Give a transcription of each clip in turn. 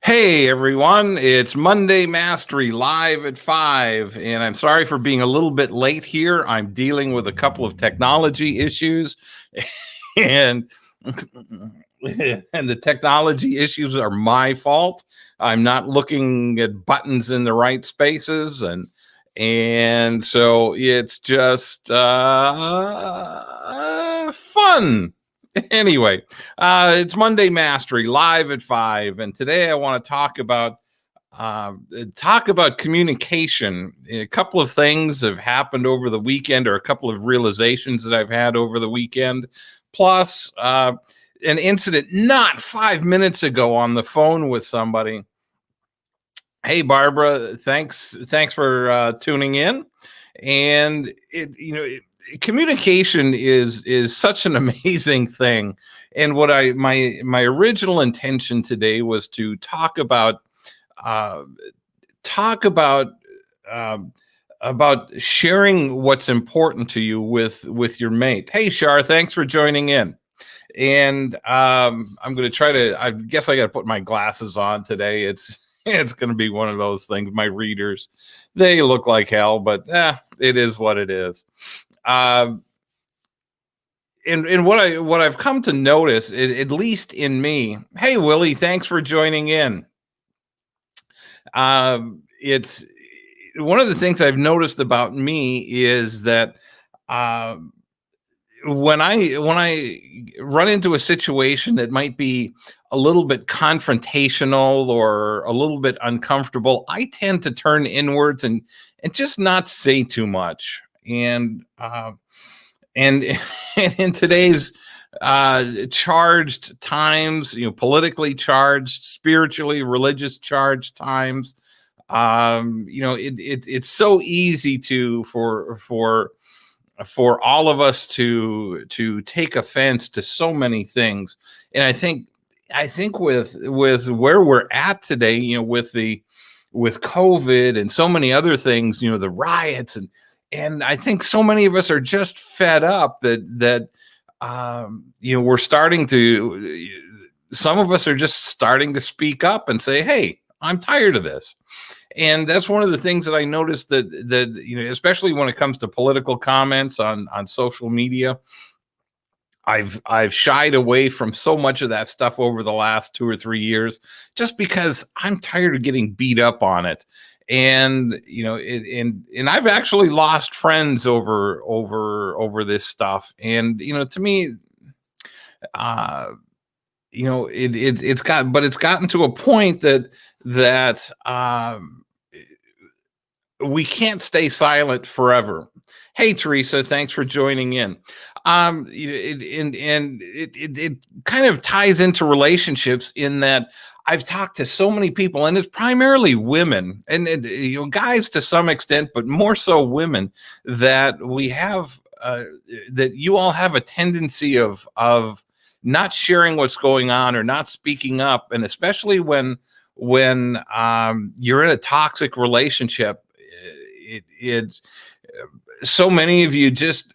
Hey everyone, it's Monday Mastery live at 5, and I'm sorry for being a little bit late here. I'm dealing with a couple of technology issues, and and the technology issues are my fault. I'm not looking at buttons in the right spaces, and so it's just fun. Anyway, it's Monday Mastery live at 5, and today I want to talk about communication. A couple of things have happened over the weekend, or a couple of realizations that I've had over the weekend, plus an incident not 5 minutes ago on the phone with somebody. Hey Barbara, thanks for tuning in. And communication is such an amazing thing. And what I my original intention today was to uh, talk um, about sharing what's important to you with your mate. Hey Shar, thanks for joining in. And I'm going to try to. I guess I got to put my glasses on today. It's going to be one of those things. My readers, they look like hell, but it is what it is. Uh, and what I've come to notice, at least in me. Hey Willie, thanks for joining in. It's one of the things I've noticed about me is that uh, when I run into a situation that might be a little bit confrontational or a little bit uncomfortable, I tend to turn inwards and just not say too much. And and in today's charged times, politically charged, spiritually religious charged times, it's so easy to for all of us to take offense to so many things. And I think with where we're at today, with COVID and so many other things, the riots, and I think so many of us are just fed up that we're starting to, some of us are just starting to speak up and say, hey, I'm tired of this. And that's one of the things that I noticed, that especially when it comes to political comments on social media. I've shied away from so much of that stuff over the last 2 or 3 years, just because I'm tired of getting beat up on it. And and I've actually lost friends over this stuff. And to me, uh, it's gotten to a point that we can't stay silent forever. Hey, Teresa, thanks for joining in. It kind of ties into relationships, in that I've talked to so many people, and it's primarily women, and guys to some extent, but more so women, that we have that you all have a tendency of not sharing what's going on or not speaking up, and especially when you're in a toxic relationship, it's so many of you just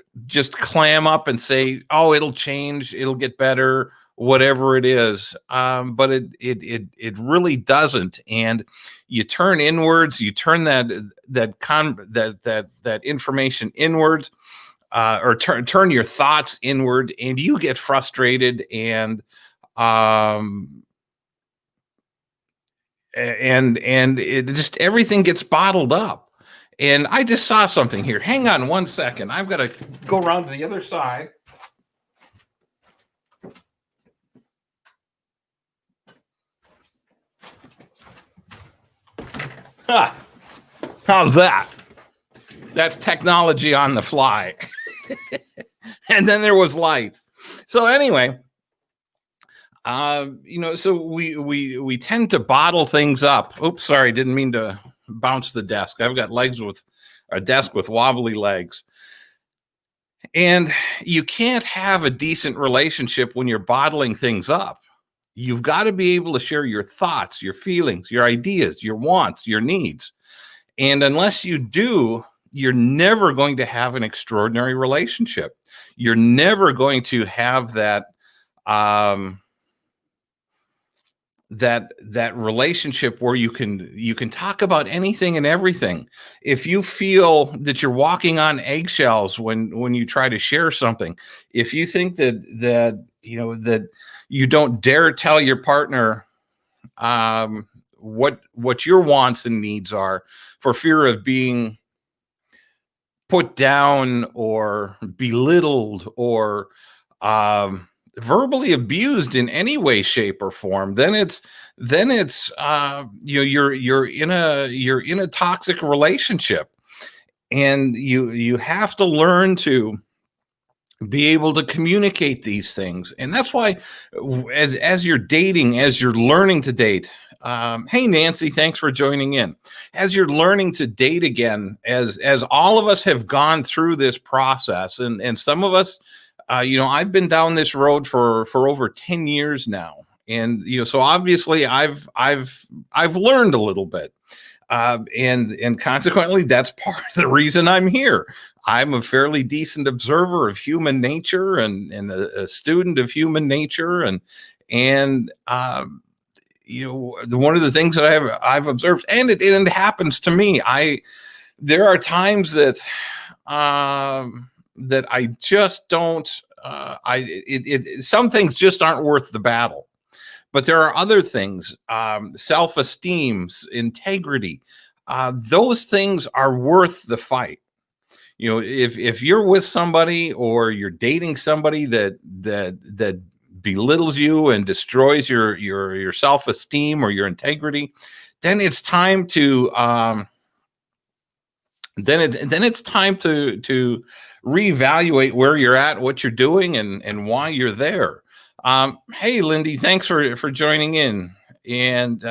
clam up and say, oh, it'll change, it'll get better, whatever it is. But it really doesn't. And you turn inwards, you turn that information inwards, or turn your thoughts inward, and you get frustrated, um and it just, everything gets bottled up. And I just saw something here. Hang on one second. I've got to go around to the other side. Huh. How's that? That's technology on the fly. And then there was light. So anyway, so we tend to bottle things up. Oops, sorry, didn't mean to bounce the desk. I've got a desk with wobbly legs. And you can't have a decent relationship when you're bottling things up. You've got to be able to share your thoughts, your feelings, your ideas, your wants, your needs. And unless you do, you're never going to have an extraordinary relationship. You're never going to have that that relationship where you can talk about anything and everything. If you feel that you're walking on eggshells when you try to share something, if you think that you don't dare tell your partner what your wants and needs are for fear of being put down or belittled or um, verbally abused in any way, shape, or form, then it's you're in a toxic relationship, and you have to learn to be able to communicate these things. And that's why, as you're dating, as you're learning to date, hey Nancy, thanks for joining in. As you're learning to date again, as all of us have gone through this process, and some of us, I've been down this road for over 10 years now, and so obviously I've learned a little bit, and consequently, that's part of the reason I'm here. I'm a fairly decent observer of human nature, and a student of human nature, and one of the things that I've observed, and it happens to me. There are times that I just don't. Some things just aren't worth the battle. But there are other things, self-esteem, integrity. Those things are worth the fight. If you're with somebody or you're dating somebody that belittles you and destroys your self-esteem or your integrity, then it's time to then it's time to reevaluate where you're at, what you're doing, and why you're there. Hey, Lindy, thanks for joining in. And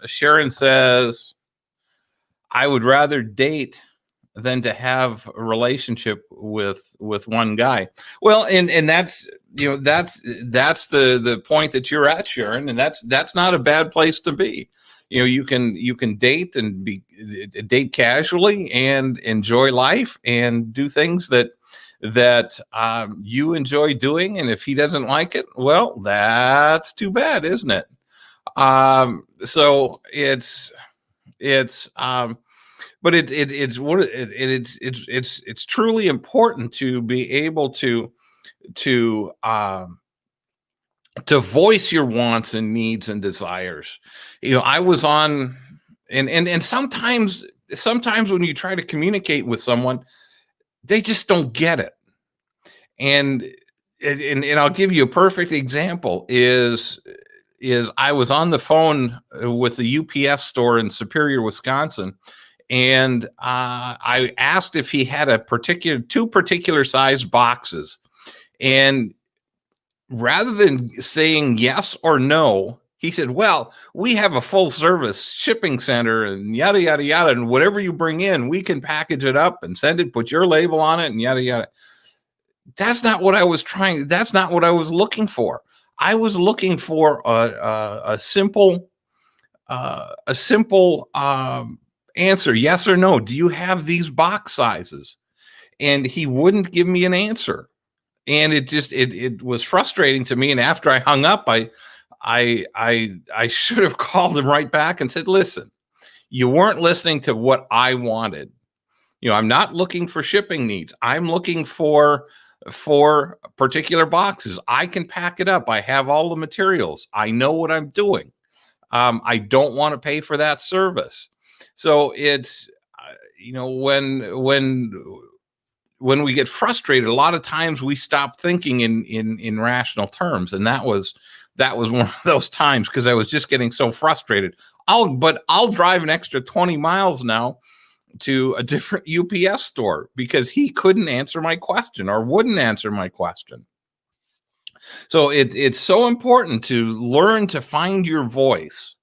Sharon says, I would rather date than to have a relationship with one guy. Well, and that's that's the point that you're at, Sharon, and that's not a bad place to be. You can date and date casually and enjoy life and do things that you enjoy doing. And if he doesn't like it, well, that's too bad, isn't it? So it's but it's truly important to be able to voice your wants and needs and desires. I was on, and sometimes when you try to communicate with someone, they just don't get it. And I'll give you a perfect example is I was on the phone with the UPS store in Superior, Wisconsin, and I asked if he had two particular size boxes. And rather than saying yes or no, he said, well, we have a full service shipping center and yada, yada, yada. And whatever you bring in, we can package it up and send it, put your label on it, and yada, yada. That's not what I was looking for. I was looking for a simple answer, yes or no. Do you have these box sizes? And he wouldn't give me an answer. And it was frustrating to me. And after I hung up, I should have called him right back and said, listen, you weren't listening to what I wanted. I'm not looking for shipping needs. I'm looking for particular boxes. I can pack it up. I have all the materials. I know what I'm doing. I don't want to pay for that service. So it's, when we get frustrated, a lot of times we stop thinking in rational terms. And that was one of those times, because I was just getting so frustrated. I'll drive an extra 20 miles now to a different UPS store because he couldn't answer my question or wouldn't answer my question. So it's so important to learn to find your voice.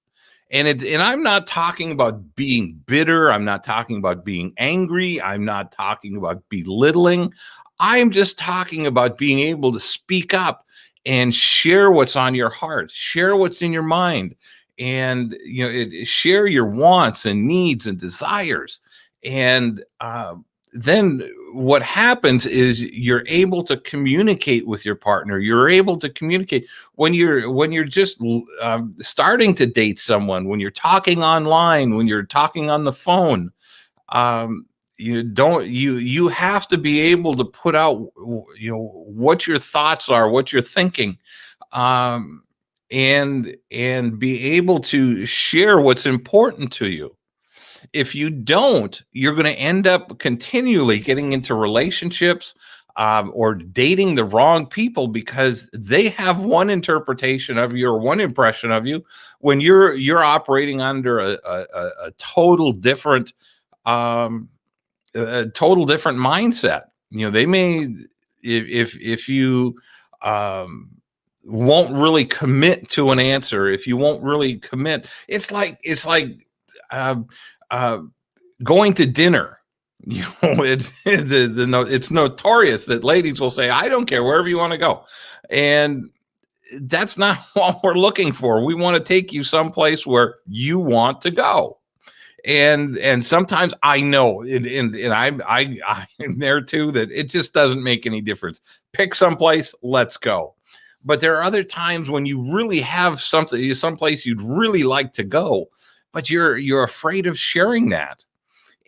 And I'm not talking about being bitter. I'm not talking about being angry. I'm not talking about belittling. I'm just talking about being able to speak up and share what's on your heart, share what's in your mind, and share your wants and needs and desires. And then what happens is you're able to communicate with your partner. You're able to communicate when you're just starting to date someone, when you're talking online, when you're talking on the phone. um, you have to be able to put out what your thoughts are, what you're thinking, um, and be able to share what's important to you. If you don't, you're going to end up continually getting into relationships, or dating the wrong people, because they have one interpretation of you or one impression of you, when you're operating under a total different, um, a total different mindset. They may, if you, um, won't really commit to an answer, if you won't really commit, it's like um, uh, going to dinner. It's notorious that ladies will say, "I don't care, wherever you want to go," and that's not what we're looking for. We want to take you someplace where you want to go. And sometimes I know, and I'm there too, that it just doesn't make any difference. Pick someplace, let's go. But there are other times when you really have something, someplace you'd really like to go, but you're afraid of sharing that.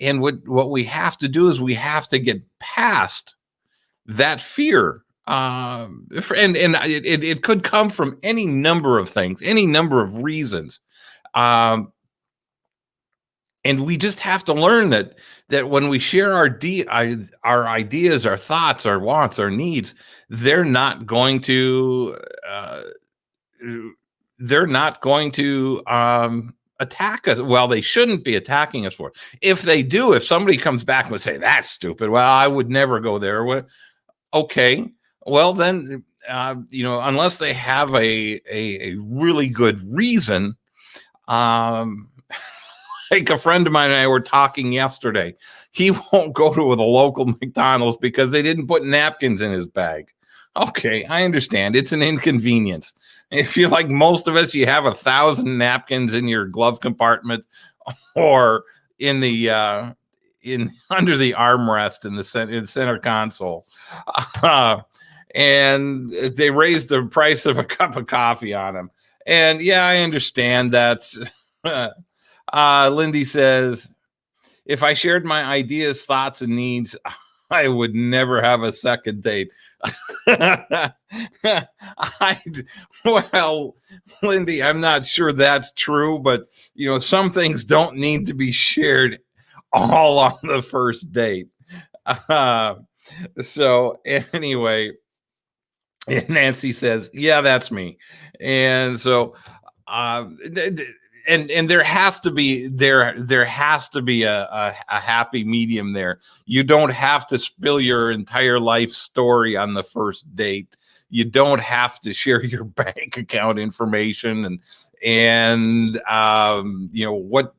And what we have to do is we have to get past that fear. And it could come from any number of things, any number of reasons. Um, and we just have to learn that when we share our ideas, our thoughts, our wants, our needs, they're not going to uh, they're not going to attack us. Well, they shouldn't be attacking us for it. If they do, if somebody comes back and would say that's stupid, well, I would never go there. Well, okay, well then, unless they have a really good reason. um like a friend of mine and I were talking yesterday. He won't go to the local McDonald's because they didn't put napkins in his bag. Okay, I understand. It's an inconvenience. If you're like most of us, you have 1,000 napkins in your glove compartment, or in the in under the armrest in the center console. Uh, and they raised the price of a cup of coffee on them. And yeah, I understand that's Lindy says, if I shared my ideas, thoughts, and needs, I would never have a second date. I, well, Lindy, I'm not sure that's true, but some things don't need to be shared all on the first date. Uh, so anyway, Nancy says, yeah, that's me. And so, uh, and there has to be a happy medium there. You don't have to spill your entire life story on the first date. You don't have to share your bank account information and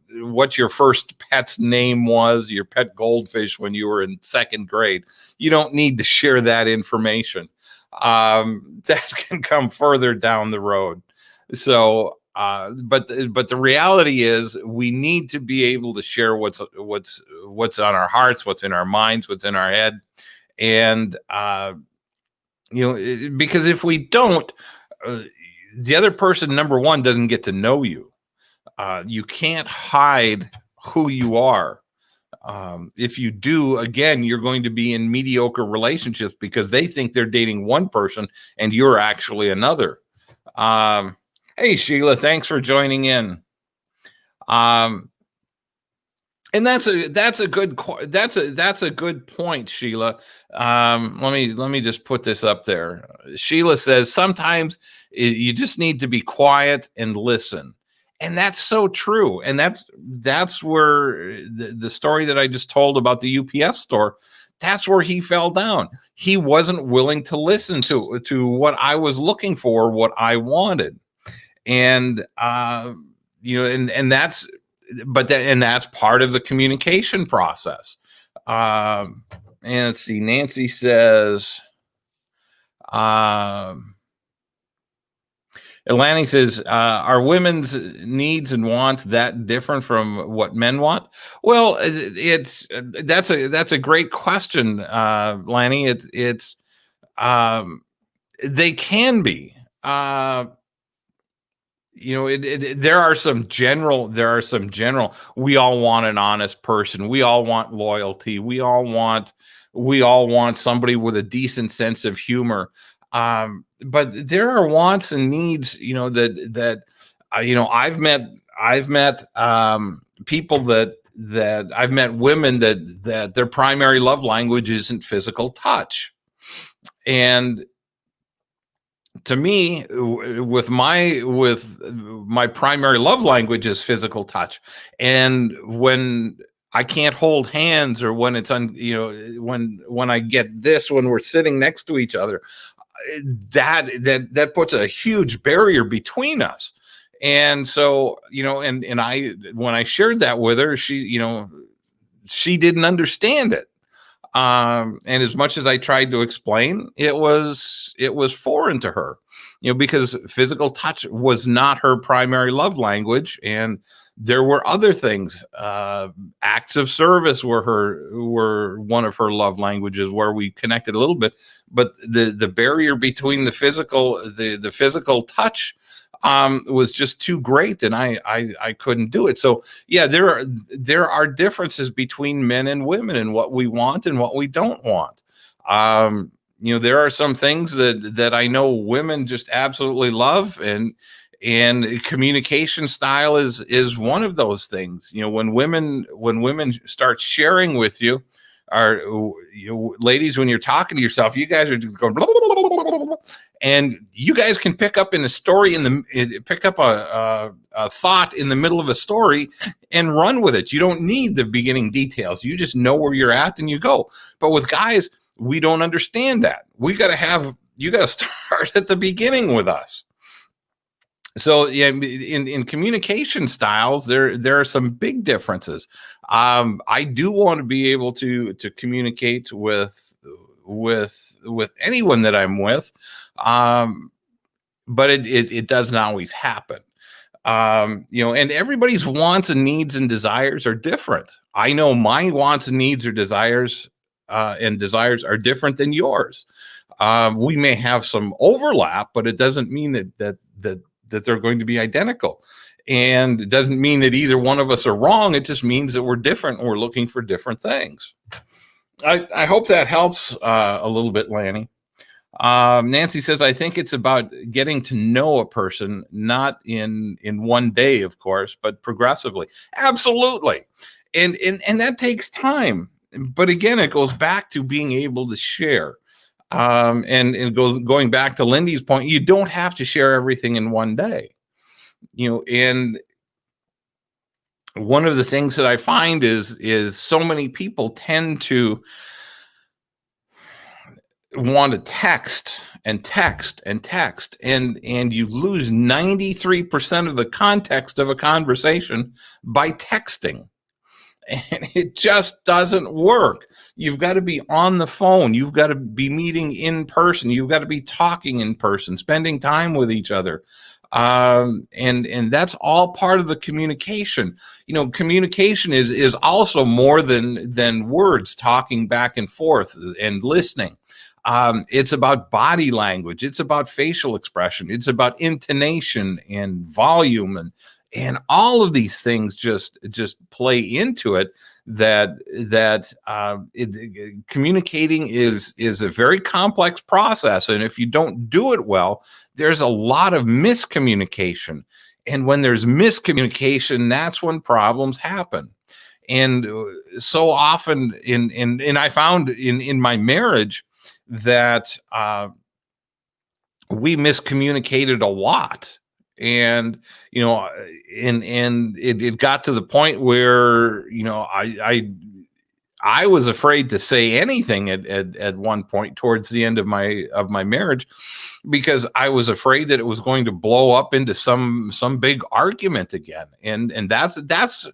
what your first pet's name was, your pet goldfish when you were in second grade. You don't need to share that information. That can come further down the road. So but the reality is we need to be able to share what's on our hearts, what's in our minds, what's in our head. And because if we don't, the other person, number one, doesn't get to know you. You can't hide who you are. If you do, again, you're going to be in mediocre relationships because they think they're dating one person and you're actually another. Hey, Sheila, thanks for joining in. And that's a good point, Sheila. Let me just put this up there. Sheila says sometimes you just need to be quiet and listen. And that's so true. And that's where the story that I just told about the UPS store, that's where he fell down. He wasn't willing to listen to what I was looking for, what I wanted. And and that's that's part of the communication process. And let's see, Nancy says, Lanny says, "Are women's needs and wants that different from what men want?" Well, it's that's a great question, Lanny. It's um, they can be. Uh, there are some general. We all want an honest person. We all want loyalty. We all want somebody with a decent sense of humor. But there are wants and needs, I've met people that I've met women that their primary love language isn't physical touch. And to me, with my primary love language is physical touch. And when I can't hold hands, or when when I get this, when we're sitting next to each other, that puts a huge barrier between us. And so, and I when I shared that with her, she didn't understand it. And as much as I tried to explain, it was foreign to her, because physical touch was not her primary love language, and there were other things. Acts of service were one of her love languages, where we connected a little bit, but the barrier between the physical touch was just too great, and I couldn't do it. So yeah, there are differences between men and women, and what we want and what we don't want. There are some things that I know women just absolutely love, and communication style is one of those things. When women start sharing with you, are ladies, when you're talking to yourself, you guys are just going blah, blah, blah, blah, blah, blah, blah, and you guys can pick up in a story pick up a thought in the middle of a story and run with it. You don't need the beginning details. You just know where you're at and you go. But with guys, we don't understand that. You got to start at the beginning with us. So yeah, in communication styles, there are some big differences. I do want to be able to communicate with anyone that I'm with, but it doesn't always happen. And everybody's wants and needs and desires are different. I know my wants and needs or desires are different than yours. We may have some overlap, but it doesn't mean that they're going to be identical. And it doesn't mean that either one of us are wrong. It just means that we're different and we're looking for different things. I hope that helps a little bit, Lanny. Nancy says, I think it's about getting to know a person, not in one day, of course, but progressively. Absolutely. And that takes time. But again, it goes back to being able to share. And it going back to Lindy's point, you don't have to share everything in one day. And one of the things that I find is so many people tend to want to text and text and text, and you lose 93% of the context of a conversation by texting. And it just doesn't work. You've got to be on the phone. You've got to be meeting in person. You've got to be talking in person, spending time with each other. And that's all part of the communication. Communication is also more than words talking back and forth and listening. It's about body language. It's about facial expression. It's about intonation and volume, and all of these things just play into it. Communicating is a very complex process, and if you don't do it well, there's a lot of miscommunication. And when there's miscommunication, that's when problems happen. And so often and I found in my marriage that we miscommunicated a lot. And and it got to the point where I was afraid to say anything at one point towards the end of my marriage, because I was afraid that it was going to blow up into some big argument again. And that's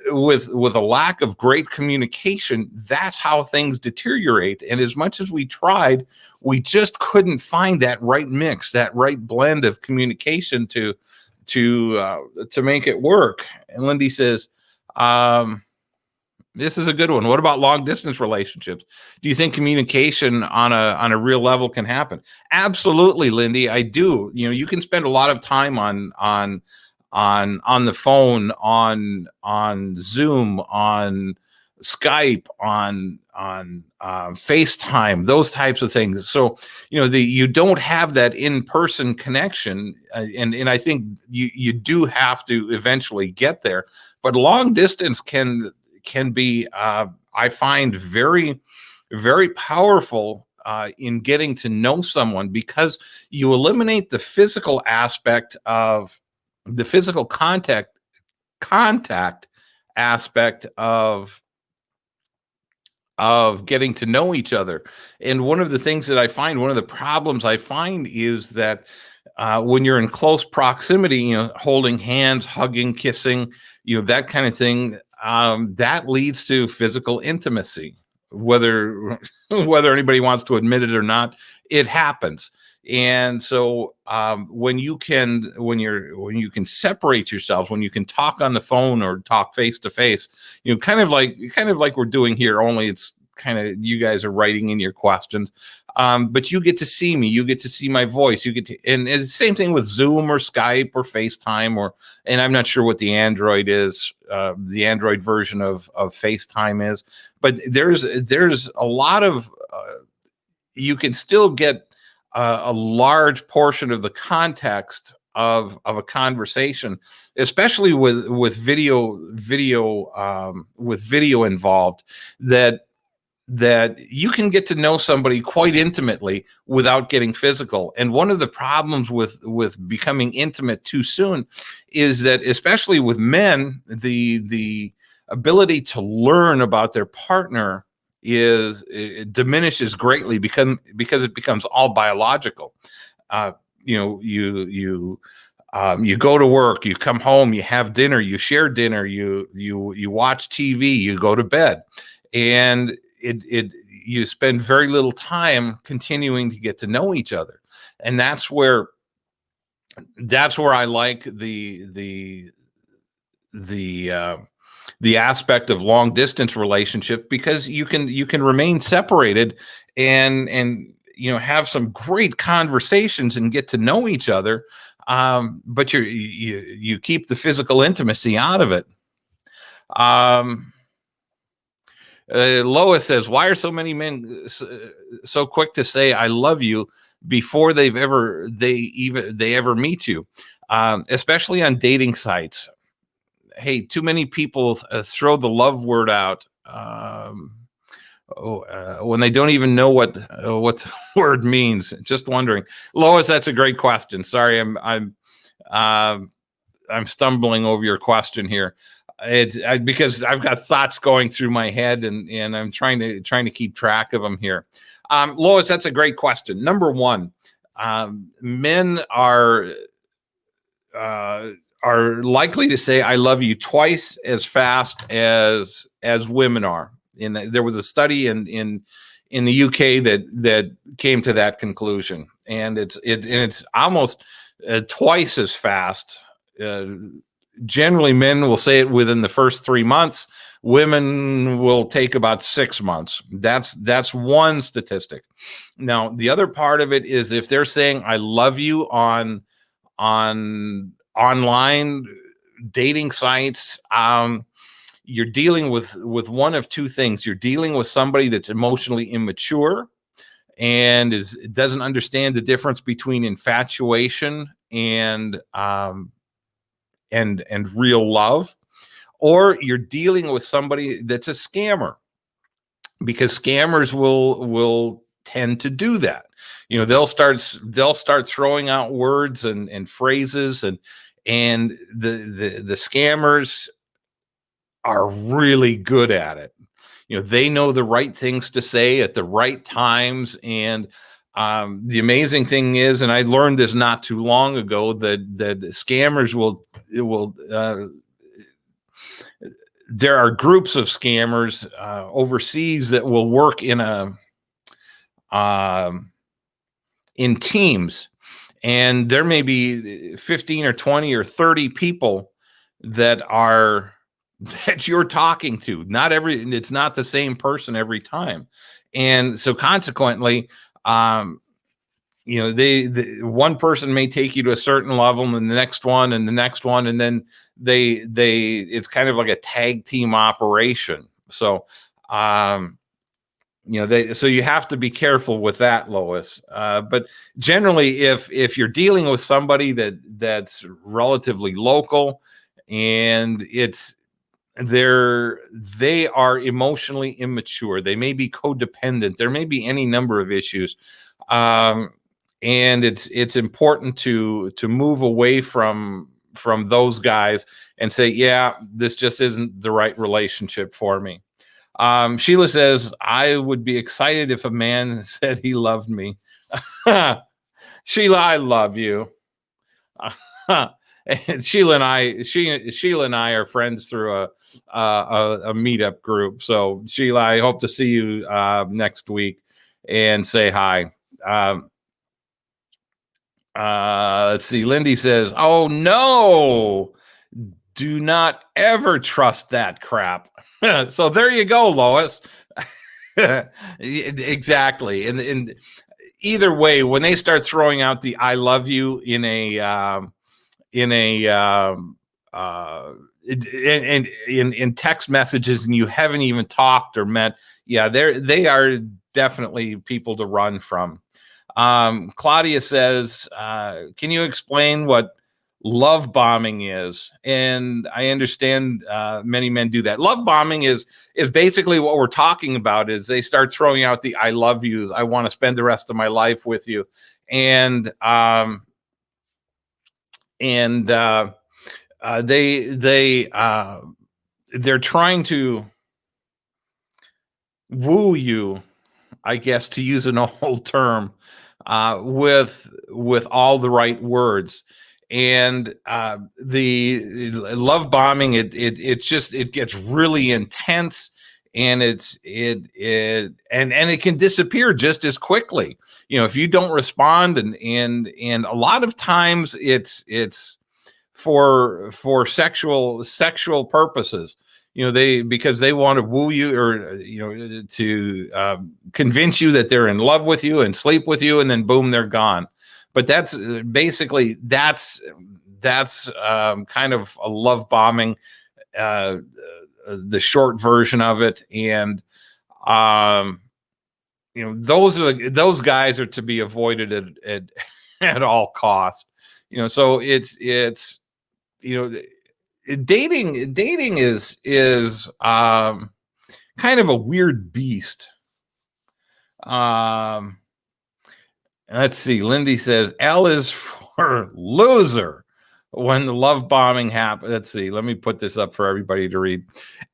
with a lack of great communication, that's how things deteriorate. And as much as we tried, we just couldn't find that right mix, that right blend of communication to make it work. And Lindy says, this is a good one. What about long distance relationships? Do you think communication on a real level can happen? Absolutely, Lindy. I do. You know, you can spend a lot of time on the phone, on Zoom, on Skype, on FaceTime, those types of things. So you know, you don't have that in person connection, and I think you do have to eventually get there. But long distance can be, I find, very, very powerful in getting to know someone, because you eliminate the physical aspect of the physical contact aspect of getting to know each other. And one of the things that I find, one of the problems I find, is that when you're in close proximity, you know, holding hands, hugging, kissing, you know, that kind of thing, that leads to physical intimacy, whether whether anybody wants to admit it or not, it happens. And so when you can separate yourselves, when you can talk on the phone or talk face to face, you know, kind of like we're doing here, only it's kind of, you guys are writing in your questions, but you get to see me, you get to see my voice, you get to, and it's the same thing with Zoom or Skype or FaceTime, or, and I'm not sure what the Android is, the Android version of FaceTime is, but there's a lot of you can still get a large portion of the context of a conversation, especially with video involved, that you can get to know somebody quite intimately without getting physical. And one of the problems with becoming intimate too soon is that, especially with men, the ability to learn about their partner it diminishes greatly, because it becomes all biological. You know, you go to work, you come home, you have dinner, you share dinner, you watch TV, you go to bed, and you spend very little time continuing to get to know each other. And that's where I like the aspect of long distance relationship, because you can remain separated and you know, have some great conversations and get to know each other, but you keep the physical intimacy out of it. Lois says, why are so many men so quick to say I love you before they ever meet you, especially on dating sites? Hey, too many people throw the love word out when they don't even know what the word means. Just wondering, Lois. That's a great question. Sorry, I'm stumbling over your question here. It's because I've got thoughts going through my head, and I'm trying to keep track of them here. Lois, that's a great question. Number one, men are likely to say I love you twice as fast as women are. And there was a study in the UK that came to that conclusion, and it's almost twice as fast. Generally, men will say it within the first 3 months. Women will take about 6 months. That's one statistic. Now, the other part of it is, if they're saying I love you on online dating sites, you're dealing with one of two things. You're dealing with somebody that's emotionally immature and doesn't understand the difference between infatuation and real love, or you're dealing with somebody that's a scammer, because scammers will tend to do that. You know, they'll start throwing out words and phrases, and the scammers are really good at it. They know the right things to say at the right times. And the amazing thing is, and I learned this not too long ago, that scammers will there are groups of scammers overseas that will work in teams, and there may be 15 or 20 or 30 people that you're talking to. It's not the same person every time. And so consequently, one person may take you to a certain level, and the next one and the next one, and then it's kind of like a tag team operation. So so you have to be careful with that, Lois. But generally, if you're dealing with somebody that's relatively local, and they are emotionally immature, they may be codependent, there may be any number of issues, and it's important to move away from those guys and say, yeah, this just isn't the right relationship for me. Sheila says, I would be excited if a man said he loved me. Sheila, I love you. And Sheila and I are friends through a meetup group. So Sheila, I hope to see you next week and say hi. Let's see. Lindy says, oh no, do not ever trust that crap. So there you go, Lois. Exactly. And either way, when they start throwing out the I love you in text messages, and you haven't even talked or met, yeah, they are definitely people to run from. Claudia says, can you explain what love bombing is? And I understand many men do that. Love bombing is basically what we're talking about. Is they start throwing out the I love yous, I want to spend the rest of my life with you, and they're trying to woo you, I guess, to use an old term, with all the right words. And the love bombing, it gets really intense, and it can disappear just as quickly, if you don't respond. And a lot of times it's for sexual purposes. Because they want to woo you, or to convince you that they're in love with you and sleep with you, and then boom, they're gone. But that's basically kind of a love bombing, the short version of it. And those guys are to be avoided at all cost. So it's dating is kind of a weird beast. Let's see. Lindy says L is for loser when the love bombing happens. Let's see. Let me put this up for everybody to read.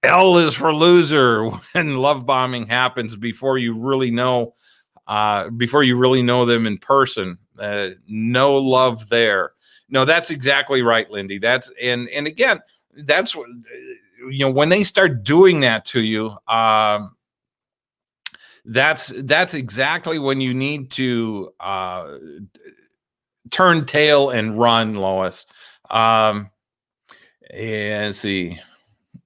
L is for loser when love bombing happens before you really know them in person. No love there. No, that's exactly right, Lindy. And again, that's what, when they start doing that to you, that's exactly when you need to turn tail and run, Lois. And see,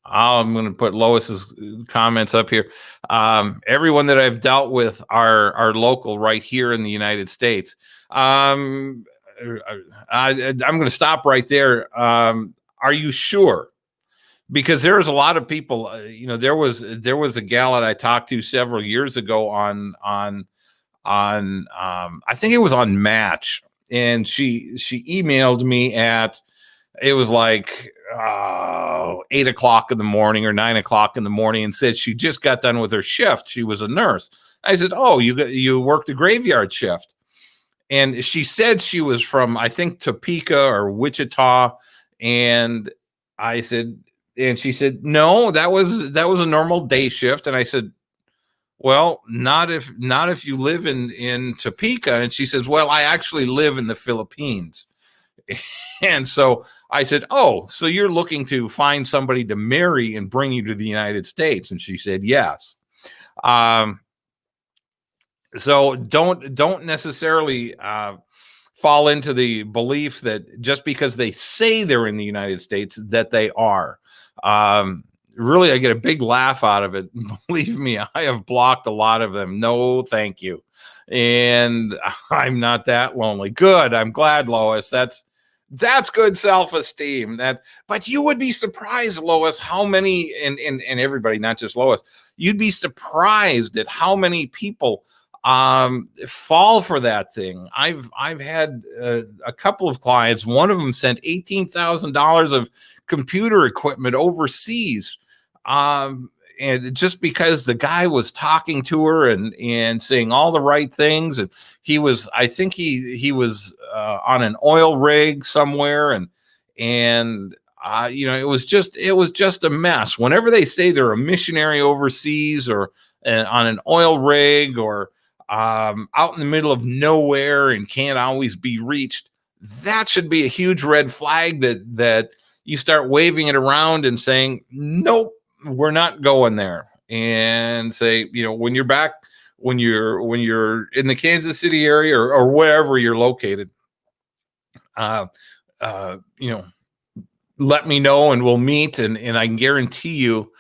I'm going to put Lois's comments up here. Everyone that I've dealt with are local right here in the United States. I'm going to stop right there. Are you sure? Because there's a lot of people, there was a gal that I talked to several years ago on I think it was on Match, and she emailed me it was like 8 o'clock in the morning or 9 o'clock in the morning, and said she just got done with her shift. She was a nurse. I said, oh, you worked a graveyard shift. And she said she was from, I think, Topeka or Wichita. And I said, And she said, no, that was a normal day shift. And I said, well, not if you live in Topeka. And she says, well, I actually live in the Philippines. And so I said, oh, so you're looking to find somebody to marry and bring you to the United States? And she said, yes. Um, so don't necessarily fall into the belief that just because they say they're in the United States that they are. Really, I get a big laugh out of it. Believe me, I have blocked a lot of them. No, thank you. And I'm not that lonely. Good. I'm glad, Lois. That's good self-esteem. But you would be surprised, Lois, how many, and everybody, not just Lois, you'd be surprised at how many people fall for that thing. I've had a couple of clients. One of them sent $18,000 of computer equipment overseas, and just because the guy was talking to her and saying all the right things. And I think he was on an oil rig somewhere, and it was just a mess. Whenever they say they're a missionary overseas, or on an oil rig, or out in the middle of nowhere and can't always be reached, that should be a huge red flag that you start waving it around and saying, nope, we're not going there. And say, when you're back, when you're in the Kansas City area, or wherever you're located, uh, uh, you know, let me know and we'll meet. And I can guarantee you,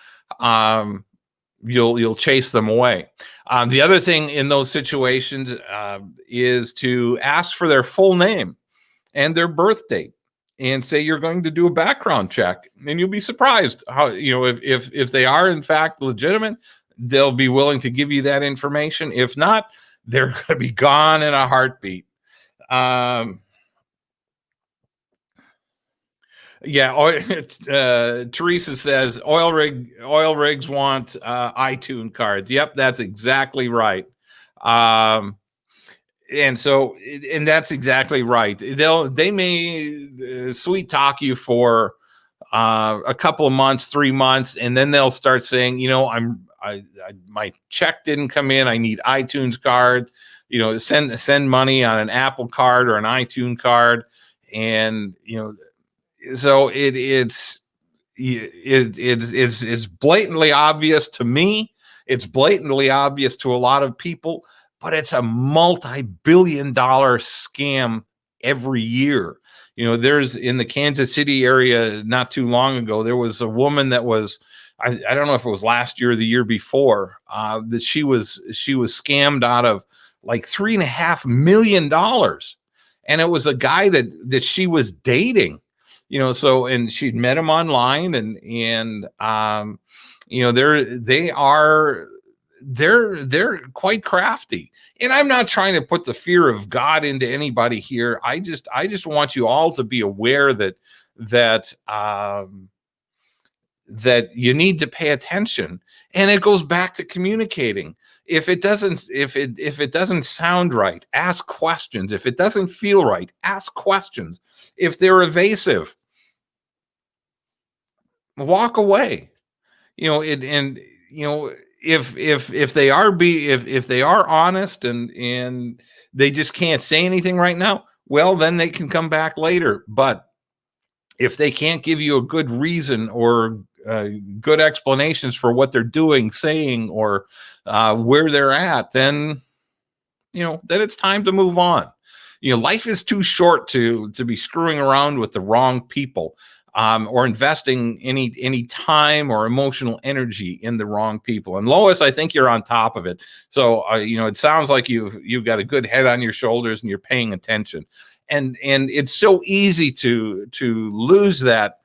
you'll chase them away. The other thing in those situations is to ask for their full name and their birth date, and say you're going to do a background check. And you'll be surprised how, if they are in fact legitimate, they'll be willing to give you that information. If not, they're going to be gone in a heartbeat. Teresa says oil rigs want iTunes cards. Yep, that's exactly right. And that's exactly right. They may sweet talk you for a couple of months, 3 months, and then they'll start saying, my check didn't come in. I need iTunes card. Send money on an Apple card or an iTunes card, and so it's blatantly obvious to me. It's blatantly obvious to a lot of people, but it's a multi-billion-dollar scam every year. There's in the Kansas City area not too long ago, there was a woman that was, I don't know if it was last year or the year before, that she was scammed out of like $3.5 million. And it was a guy that she was dating. And she'd met him online, and they're quite crafty. And I'm not trying to put the fear of God into anybody here. I just want you all to be aware that you need to pay attention. And it goes back to communicating. If it doesn't sound right, ask questions. If it doesn't feel right, ask questions. If they're evasive, walk away. If they are honest and they just can't say anything right now, well, then they can come back later. But if they can't give you a good reason or good explanations for what they're doing, saying, or where they're at, then it's time to move on. Life is too short to be screwing around with the wrong people, or investing any time or emotional energy in the wrong people. And Lois, I think you're on top of it. So it sounds like you've got a good head on your shoulders and you're paying attention. And it's so easy to lose that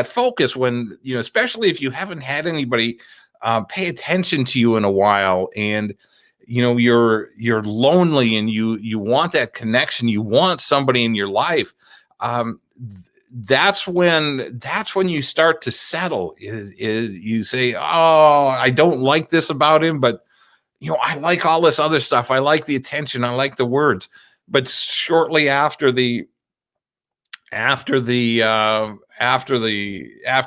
focus when, especially if you haven't had anybody pay attention to you in a while, and you're lonely and you want that connection, you want somebody in your life. That's when you start to settle. Is you say, oh, I don't like this about him, but I like all this other stuff. I like the attention. I like the words. But shortly after the after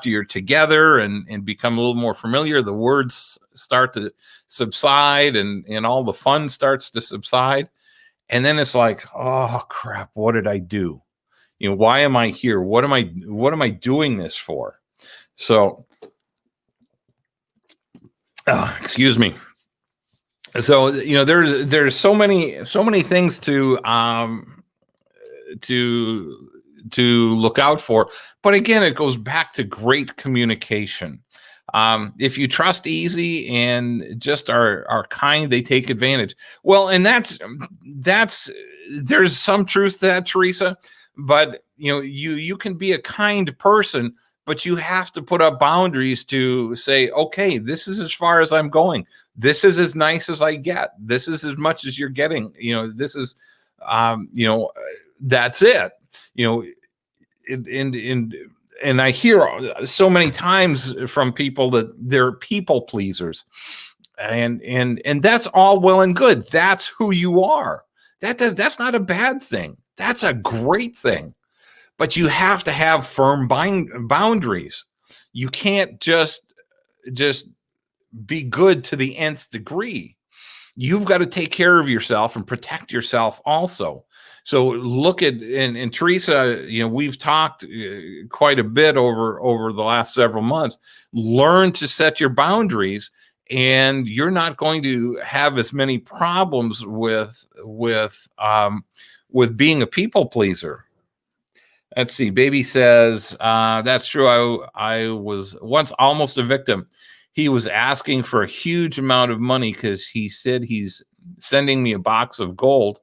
you're together and become a little more familiar, the words start to subside, and all the fun starts to subside. And then it's like, oh crap, what did I do? Why am I here? What am I doing this for? So, excuse me. So, there's so many things to look out for. But again, it goes back to great communication. If you trust easy and just are kind, they take advantage. Well, and that's there's some truth to that, Teresa. But you can be a kind person, but you have to put up boundaries to say, okay, this is as far as I'm going. This is as nice as I get. This is as much as you're getting. This is, that's it. And I hear so many times from people that they're people pleasers, and that's all well and good. That's who you are. That's not a bad thing. That's a great thing. But you have to have firm boundaries. You can't just be good to the nth degree. You've got to take care of yourself and protect yourself also. So look at, and Teresa, we've talked quite a bit over the last several months. Learn to set your boundaries, and you're not going to have as many problems with being a people pleaser. Let's see. Baby says, that's true. I was once almost a victim. He was asking for a huge amount of money because he said he's sending me a box of gold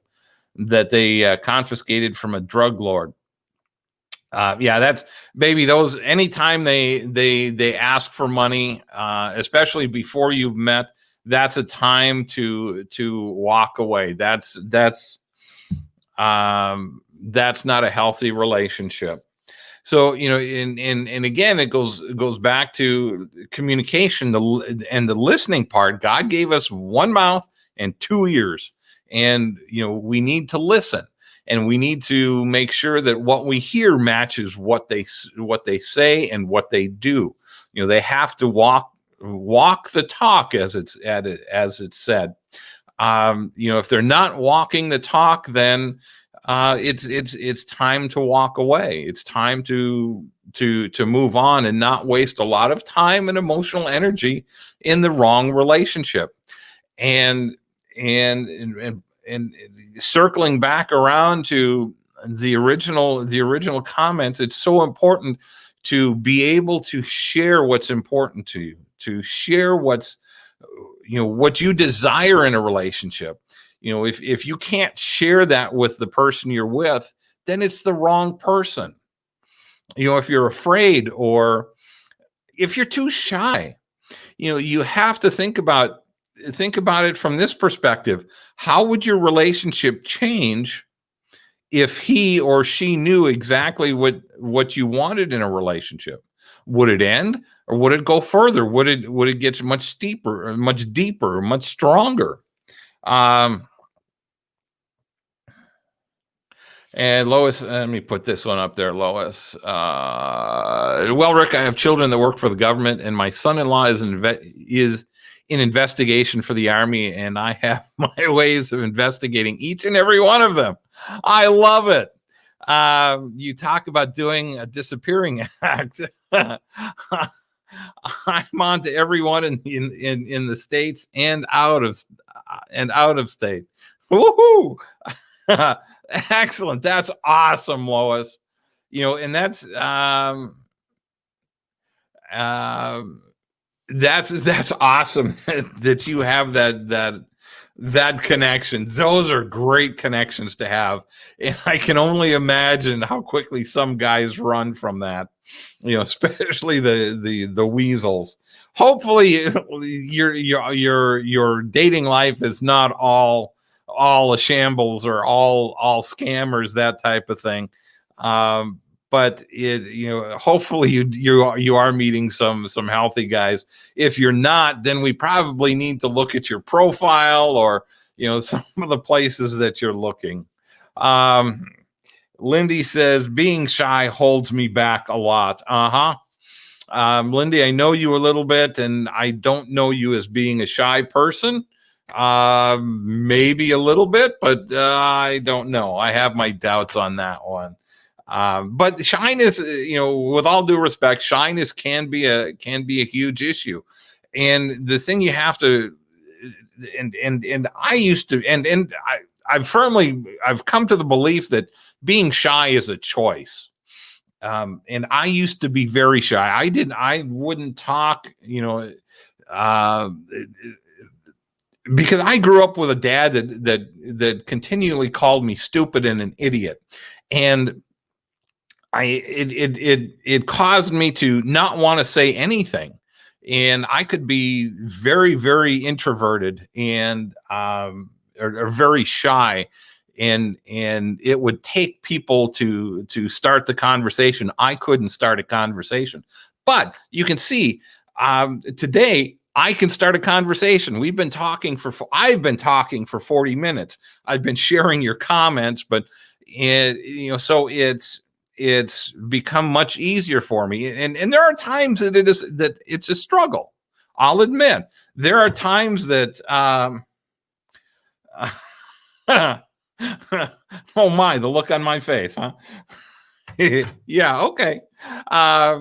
that they confiscated from a drug lord. Yeah, that's, baby, those, anytime they ask for money, especially before you've met, that's a time to walk away. That's not a healthy relationship. So, and again, it goes back to communication, and the listening part. God gave us one mouth and two ears, and we need to listen, and we need to make sure that what we hear matches what they say and what they do. They have to walk the talk, as it's said. If they're not walking the talk, then it's time to walk away. It's time to move on and not waste a lot of time and emotional energy in the wrong relationship. And circling back around to the original comments, it's so important to be able to share what's important to you, to share what you desire in a relationship. If you can't share that with the person you're with, then it's the wrong person. If you're afraid, or if you're too shy, you have to think about it from this perspective. How would your relationship change if he or she knew exactly what you wanted in a relationship? Would it end, or would it go further? Would it get much steeper, or much deeper, or much stronger? And Lois, let me put this one up there, Lois. Well, Rick, I have children that work for the government, and my son-in-law is in investigation for the Army, and I have my ways of investigating each and every one of them. I love it. You talk about doing a disappearing act. I'm on to everyone in the States and out of state. Woohoo! Excellent. That's awesome, Lois. And that's awesome that you have that connection. Those are great connections to have. And I can only imagine how quickly some guys run from that, especially the weasels. Hopefully your dating life is not all a shambles, or all scammers, that type of thing. But hopefully you are meeting some healthy guys. If you're not, then we probably need to look at your profile, or some of the places that you're looking. Lindy says being shy holds me back a lot. Uh-huh. Lindy, I know you a little bit, and I don't know you as being a shy person. Maybe a little bit, but I don't know. I have my doubts on that one. But shyness, with all due respect, shyness can be a huge issue. And the thing you have to, and I used to, I've come to the belief that being shy is a choice. And I used to be very shy. I wouldn't talk, uh, because I grew up with a dad that continually called me stupid and an idiot. And it caused me to not want to say anything. And I could be very, very introverted and or very shy, and it would take people to start the conversation. I couldn't start a conversation, but you can see today I can start a conversation. I've been talking for 40 minutes. I've been sharing your comments, but so it's become much easier for me. And there are times that it's a struggle. I'll admit there are times that oh my, the look on my face, huh? Yeah, okay. There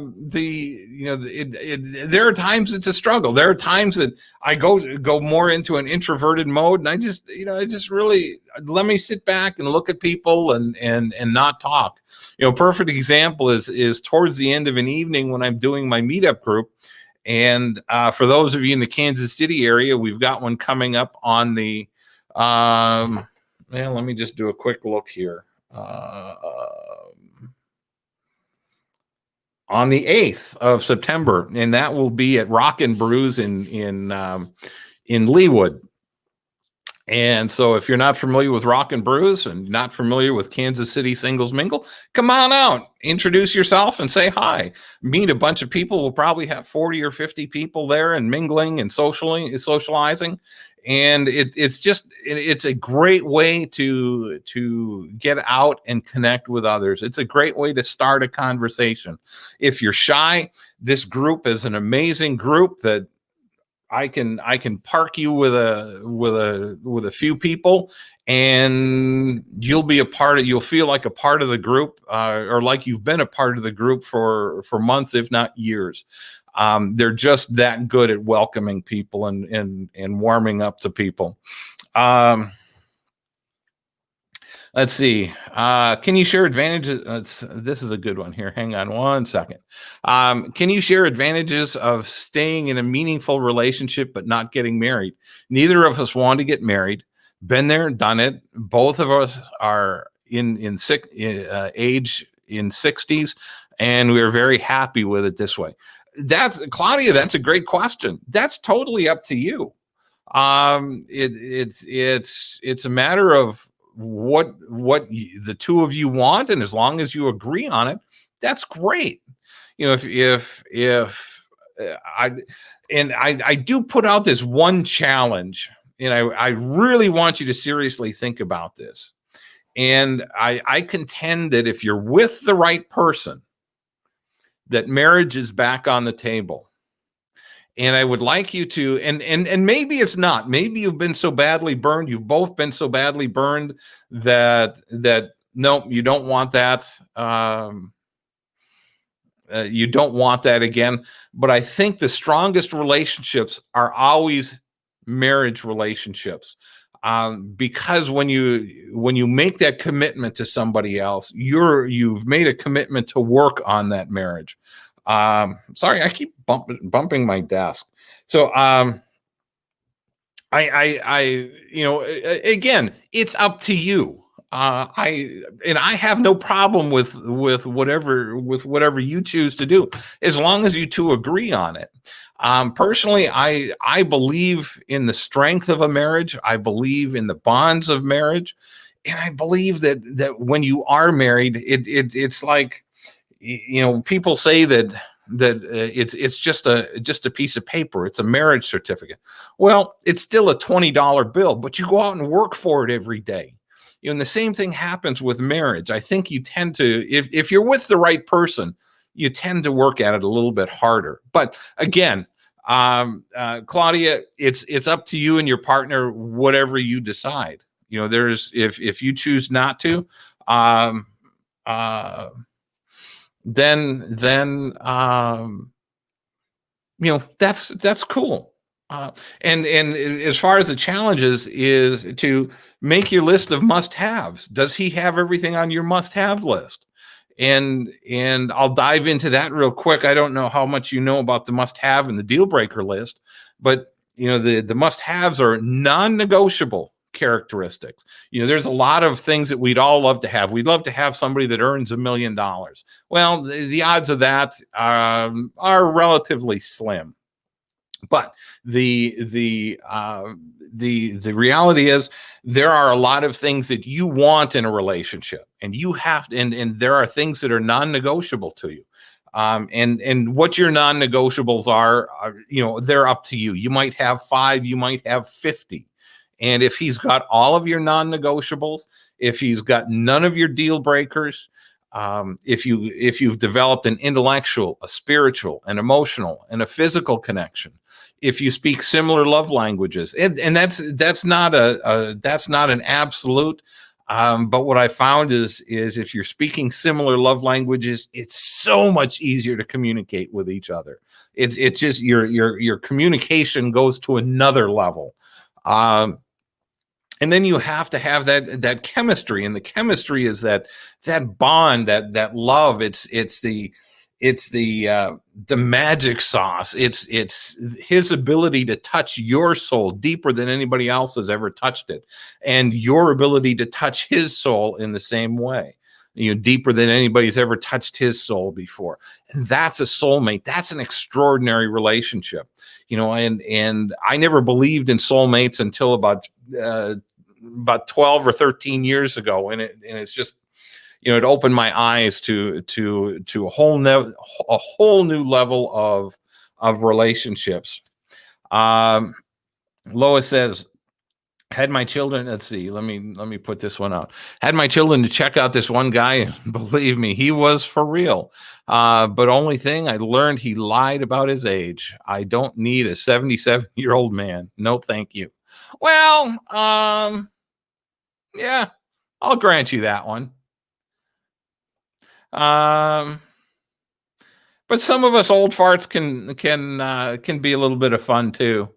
are times it's a struggle. There are times that I go more into an introverted mode, and I just really let me sit back and look at people and not talk. Perfect example is towards the end of an evening when I'm doing my meetup group. And for those of you in the Kansas City area, we've got one coming up on the let me just do a quick look here. On the 8th of September, and that will be at Rock and Brews in Leawood. And so if you're not familiar with Rock and Brews and not familiar with Kansas City Singles Mingle, come on out, introduce yourself and say hi. Meet a bunch of people. We'll probably have 40 or 50 people there and mingling and socializing. And it's a great way to get out and connect with others. It's a great way to start a conversation. If you're shy, this group is an amazing group that I can park you with a few people, and you'll feel like a part of the group, or like you've been a part of the group for months, if not years. They're just that good at welcoming people and warming up to people. Let's see. Can you share advantages? This is a good one here. Hang on one second. Can you share advantages of staying in a meaningful relationship but not getting married? Neither of us want to get married. Been there, done it. Both of us are in age in 60s, and we're very happy with it this way. Claudia. That's a great question. That's totally up to you. It's a matter of what the two of you want, and as long as you agree on it, that's great. If I do put out this one challenge, and I really want you to seriously think about this. And I contend that if you're with the right person, that marriage is back on the table. And I would like you to, and maybe it's not. Maybe you've been so badly burned. You've both been so badly burned that no, you don't want that. You don't want that again. But I think the strongest relationships are always marriage relationships, because when you make that commitment to somebody else, you've made a commitment to work on that marriage. Sorry, I keep bumping my desk. So, again, it's up to you. I have no problem with whatever you choose to do, as long as you two agree on it. Personally, I believe in the strength of a marriage. I believe in the bonds of marriage, and I believe that when you are married, it's like, people say that it's just a piece of paper. It's a marriage certificate. Well, it's still a $20 bill, but you go out and work for it every day. And the same thing happens with marriage. I think you tend to, if you're with the right person, you tend to work at it a little bit harder. But again, Claudia, it's up to you and your partner, whatever you decide. There's, if you choose not to, um, uh, then that's cool. And as far as the challenges is to make your list of must-haves. Does he have everything on your must-have list? And I'll dive into that real quick. I don't know how much you know about the must-have and the deal breaker list, but the must-haves are non-negotiable characteristics. There's a lot of things that we'd all love to have. We'd love to have somebody that earns $1 million. Well, the odds of that are relatively slim. But the reality is there are a lot of things that you want in a relationship, and you have to, and there are things that are non-negotiable to you. And what your non-negotiables are, they're up to you. You might have 5, you might have 50. And if he's got all of your non-negotiables, if he's got none of your deal breakers, if you've developed an intellectual, a spiritual, an emotional, and a physical connection, if you speak similar love languages, and that's not an absolute, but what I found is if you're speaking similar love languages, it's so much easier to communicate with each other. It's just your communication goes to another level. And then you have to have that chemistry, and the chemistry is that bond, that love. It's the magic sauce. It's his ability to touch your soul deeper than anybody else has ever touched it, and your ability to touch his soul in the same way, deeper than anybody's ever touched his soul before. And that's a soulmate. That's an extraordinary relationship. And I never believed in soulmates until about 12 or 13 years ago, and it's just, it opened my eyes to a whole new level of relationships. Lois says, had my children, let's see, let me put this one out. Had my children to check out this one guy, believe me, he was for real. But only thing I learned, he lied about his age. I don't need a 77-year-old man. No, thank you. Well, yeah, I'll grant you that one. But some of us old farts can be a little bit of fun too.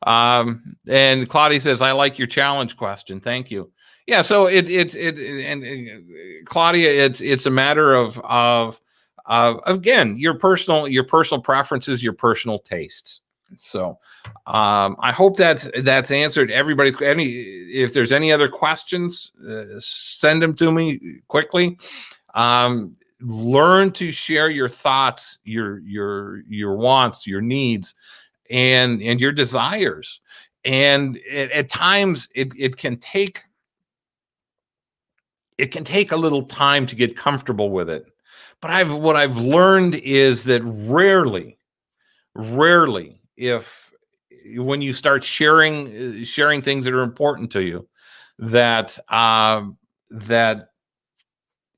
And Claudia says, I like your challenge question. Thank you. Yeah. So Claudia, it's a matter of again, your personal preferences, your personal tastes. So, I hope that's answered everybody's. If there's any other questions, send them to me quickly. Learn to share your thoughts, your wants, your needs, and your desires. And at times it can take a little time to get comfortable with it. But what I've learned is that rarely, if when you start sharing things that are important to you, that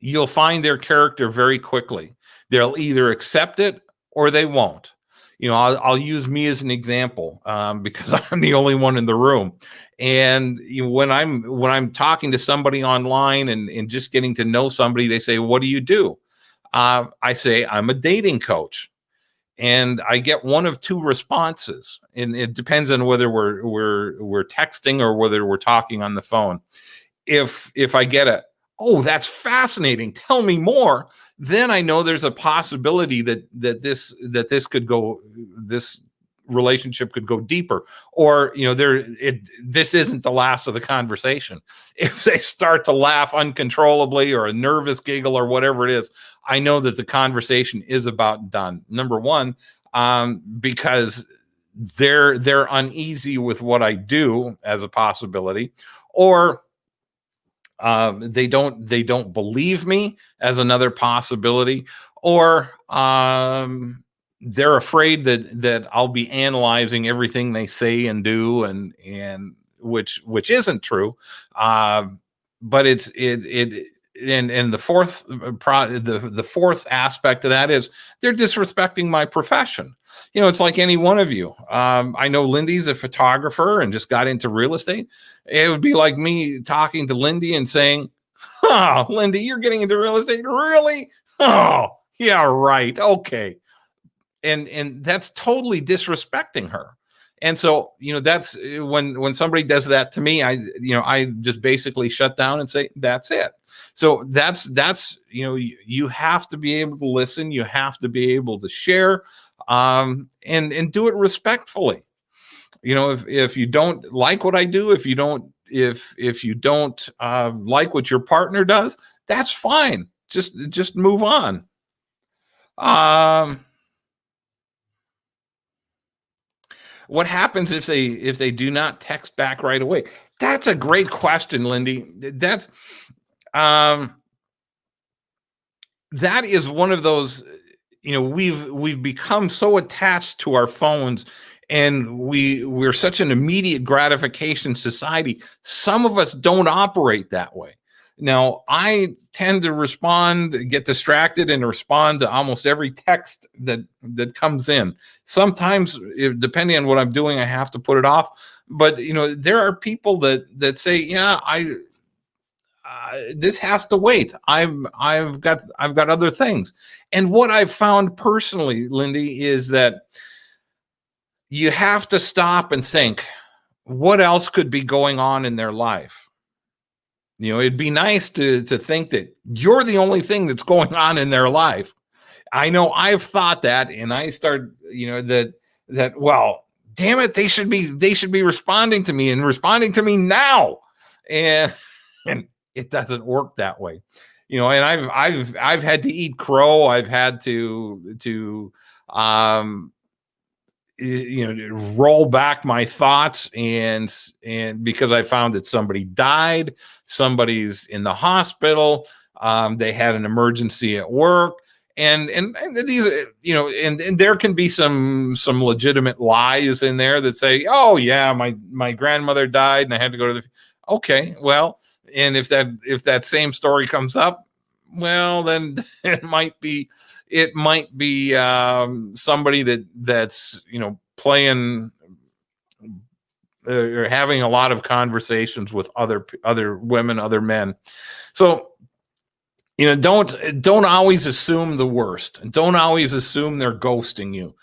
you'll find their character very quickly. They'll either accept it or they won't. I'll use me as an example, because I'm the only one in the room. And when I'm talking to somebody online and just getting to know somebody, they say, "What do you do?" I say, "I'm a dating coach." And I get one of two responses, and it depends on whether we're texting or whether we're talking on the phone. If I get a, "Oh, that's fascinating, tell me more," then I know there's a possibility that this relationship could go deeper, or this isn't the last of the conversation. If they start to laugh uncontrollably, or a nervous giggle, or whatever it is, I know that the conversation is about done. Number one, because they're uneasy with what I do as a possibility, or they don't believe me as another possibility, or they're afraid that I'll be analyzing everything they say and do, and which isn't true. but and the fourth the fourth aspect of that is they're disrespecting my profession. It's like any one of you. I know Lindy's a photographer and just got into real estate. It would be like me talking to Lindy and saying, "Oh, Lindy, you're getting into real estate, really? Oh, yeah, right, okay." And that's totally disrespecting her. And so, that's when somebody does that to me, I just basically shut down and say, that's it. So that's you have to be able to listen, you have to be able to share, and do it respectfully. If you don't like what I do, if you don't like what your partner does, that's fine. Just move on. um What happens if they do not text back right away? That's a great question, Lindy. Um that is one of those. We've become so attached to our phones, and we're such an immediate gratification society. Some of us don't operate that way. Now, I tend to get distracted and respond to almost every text that comes in. Sometimes, depending on what I'm doing, I have to put it off. But there are people that say, "Yeah, this has to wait. I've got other things." And what I've found personally, Lindy, is that you have to stop and think, what else could be going on in their life? It'd be nice to think that you're the only thing that's going on in their life. I know I've thought that, and I start, well, damn it, they should be responding to me, and responding to me now. And it doesn't work that way. And I've had to eat crow. I've had to um roll back my thoughts, and because I found that somebody died, somebody's in the hospital, they had an emergency at work, and these, and there can be some legitimate lies in there that say, "Oh yeah, my grandmother died and I had to go to the." Okay, well, and if that same story comes up, well, then it might be somebody that's playing, or having a lot of conversations with other women, other men. So don't always assume the worst, and don't always assume they're ghosting you.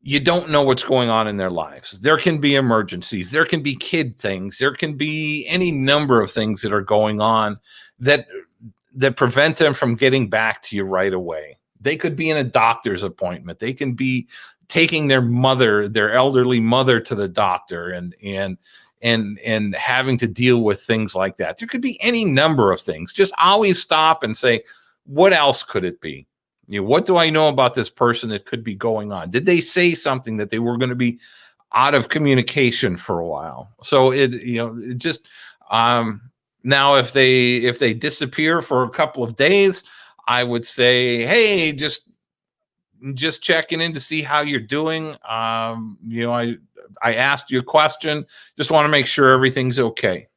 You don't know what's going on in their lives. There can be emergencies, there can be kid things, there can be any number of things that are going on that prevent them from getting back to you right away. They could be in a doctor's appointment. They can be taking their elderly mother to the doctor, and having to deal with things like that. There could be any number of things. Just always stop and say, what else could it be? What do I know about this person that could be going on? Did they say something that they were going to be out of communication for a while? So it just, now if they disappear for a couple of days, I would say, hey, just checking in to see how you're doing. I asked you a question. Just want to make sure everything's okay.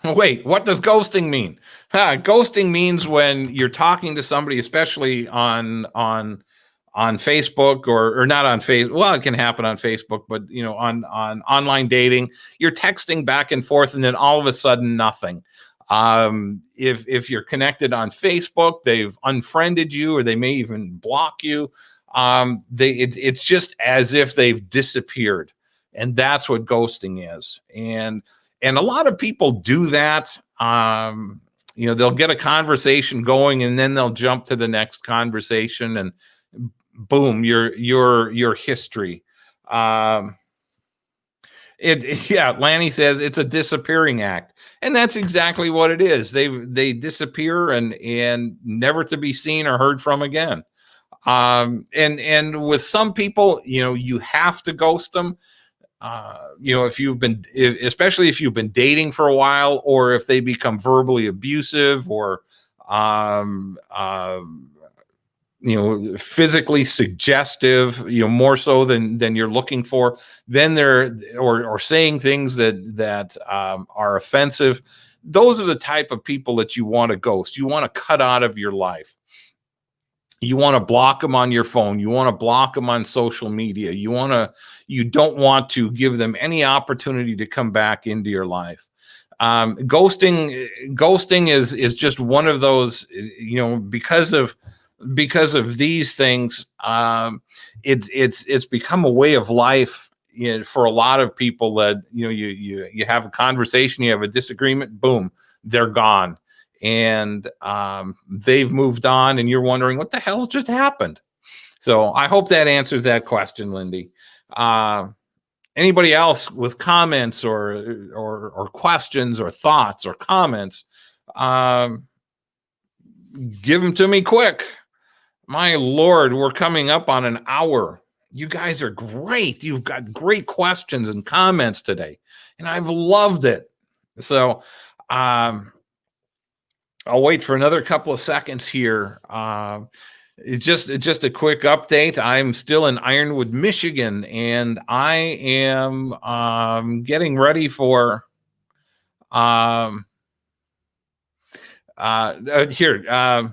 Wait, what does ghosting mean? Ghosting means when you're talking to somebody, especially on Facebook, or not on Facebook. Well, it can happen on Facebook, but on online dating, you're texting back and forth, and then all of a sudden, nothing. If you're connected on Facebook, they've unfriended you, or they may even block you. It's just as if they've disappeared, and that's what ghosting is. And a lot of people do that. They'll get a conversation going, and then they'll jump to the next conversation, and boom, your history. Lanny says it's a disappearing act, and that's exactly what it is. They disappear, and never to be seen or heard from again. And with some people, you have to ghost them. Especially if you've been dating for a while, or if they become verbally abusive, or physically suggestive, more so than you're looking for, then they're or saying things that are offensive. Those are the type of people that you want to ghost. You want to cut out of your life. You want to block them on your phone. You want to block them on social media. You don't want to give them any opportunity to come back into your life. Ghosting is just one of those, because of these things. It's become a way of life, for a lot of people, that you have a conversation, you have a disagreement, boom, they're gone. And they've moved on, and you're wondering what the hell just happened. So I hope that answers that question, Lindy. Anybody else with comments or questions or thoughts or comments, give them to me quick. My Lord, we're coming up on an hour. You guys are great. You've got great questions and comments today, and I've loved it. So I'll wait for another couple of seconds here. Just a quick update. I'm still in Ironwood, Michigan, and I am getting ready for here.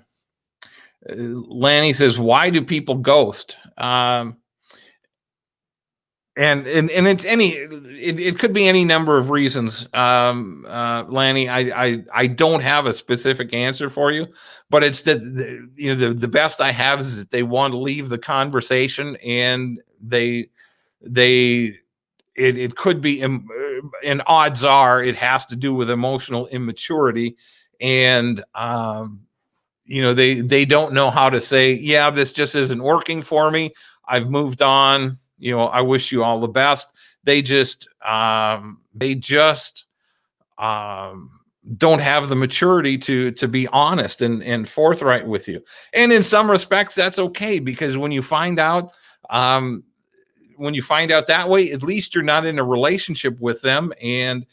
Lanny says, "Why do people ghost?" And it's it could be any number of reasons. Lanny, I don't have a specific answer for you, but it's the best I have is that they want to leave the conversation, and it could be, and odds are it has to do with emotional immaturity, and they don't know how to say, yeah, this just isn't working for me. I've moved on. I wish you all the best. They just don't have the maturity to be honest and forthright with you. And in some respects, that's okay, because when you find out that way, at least you're not in a relationship with them and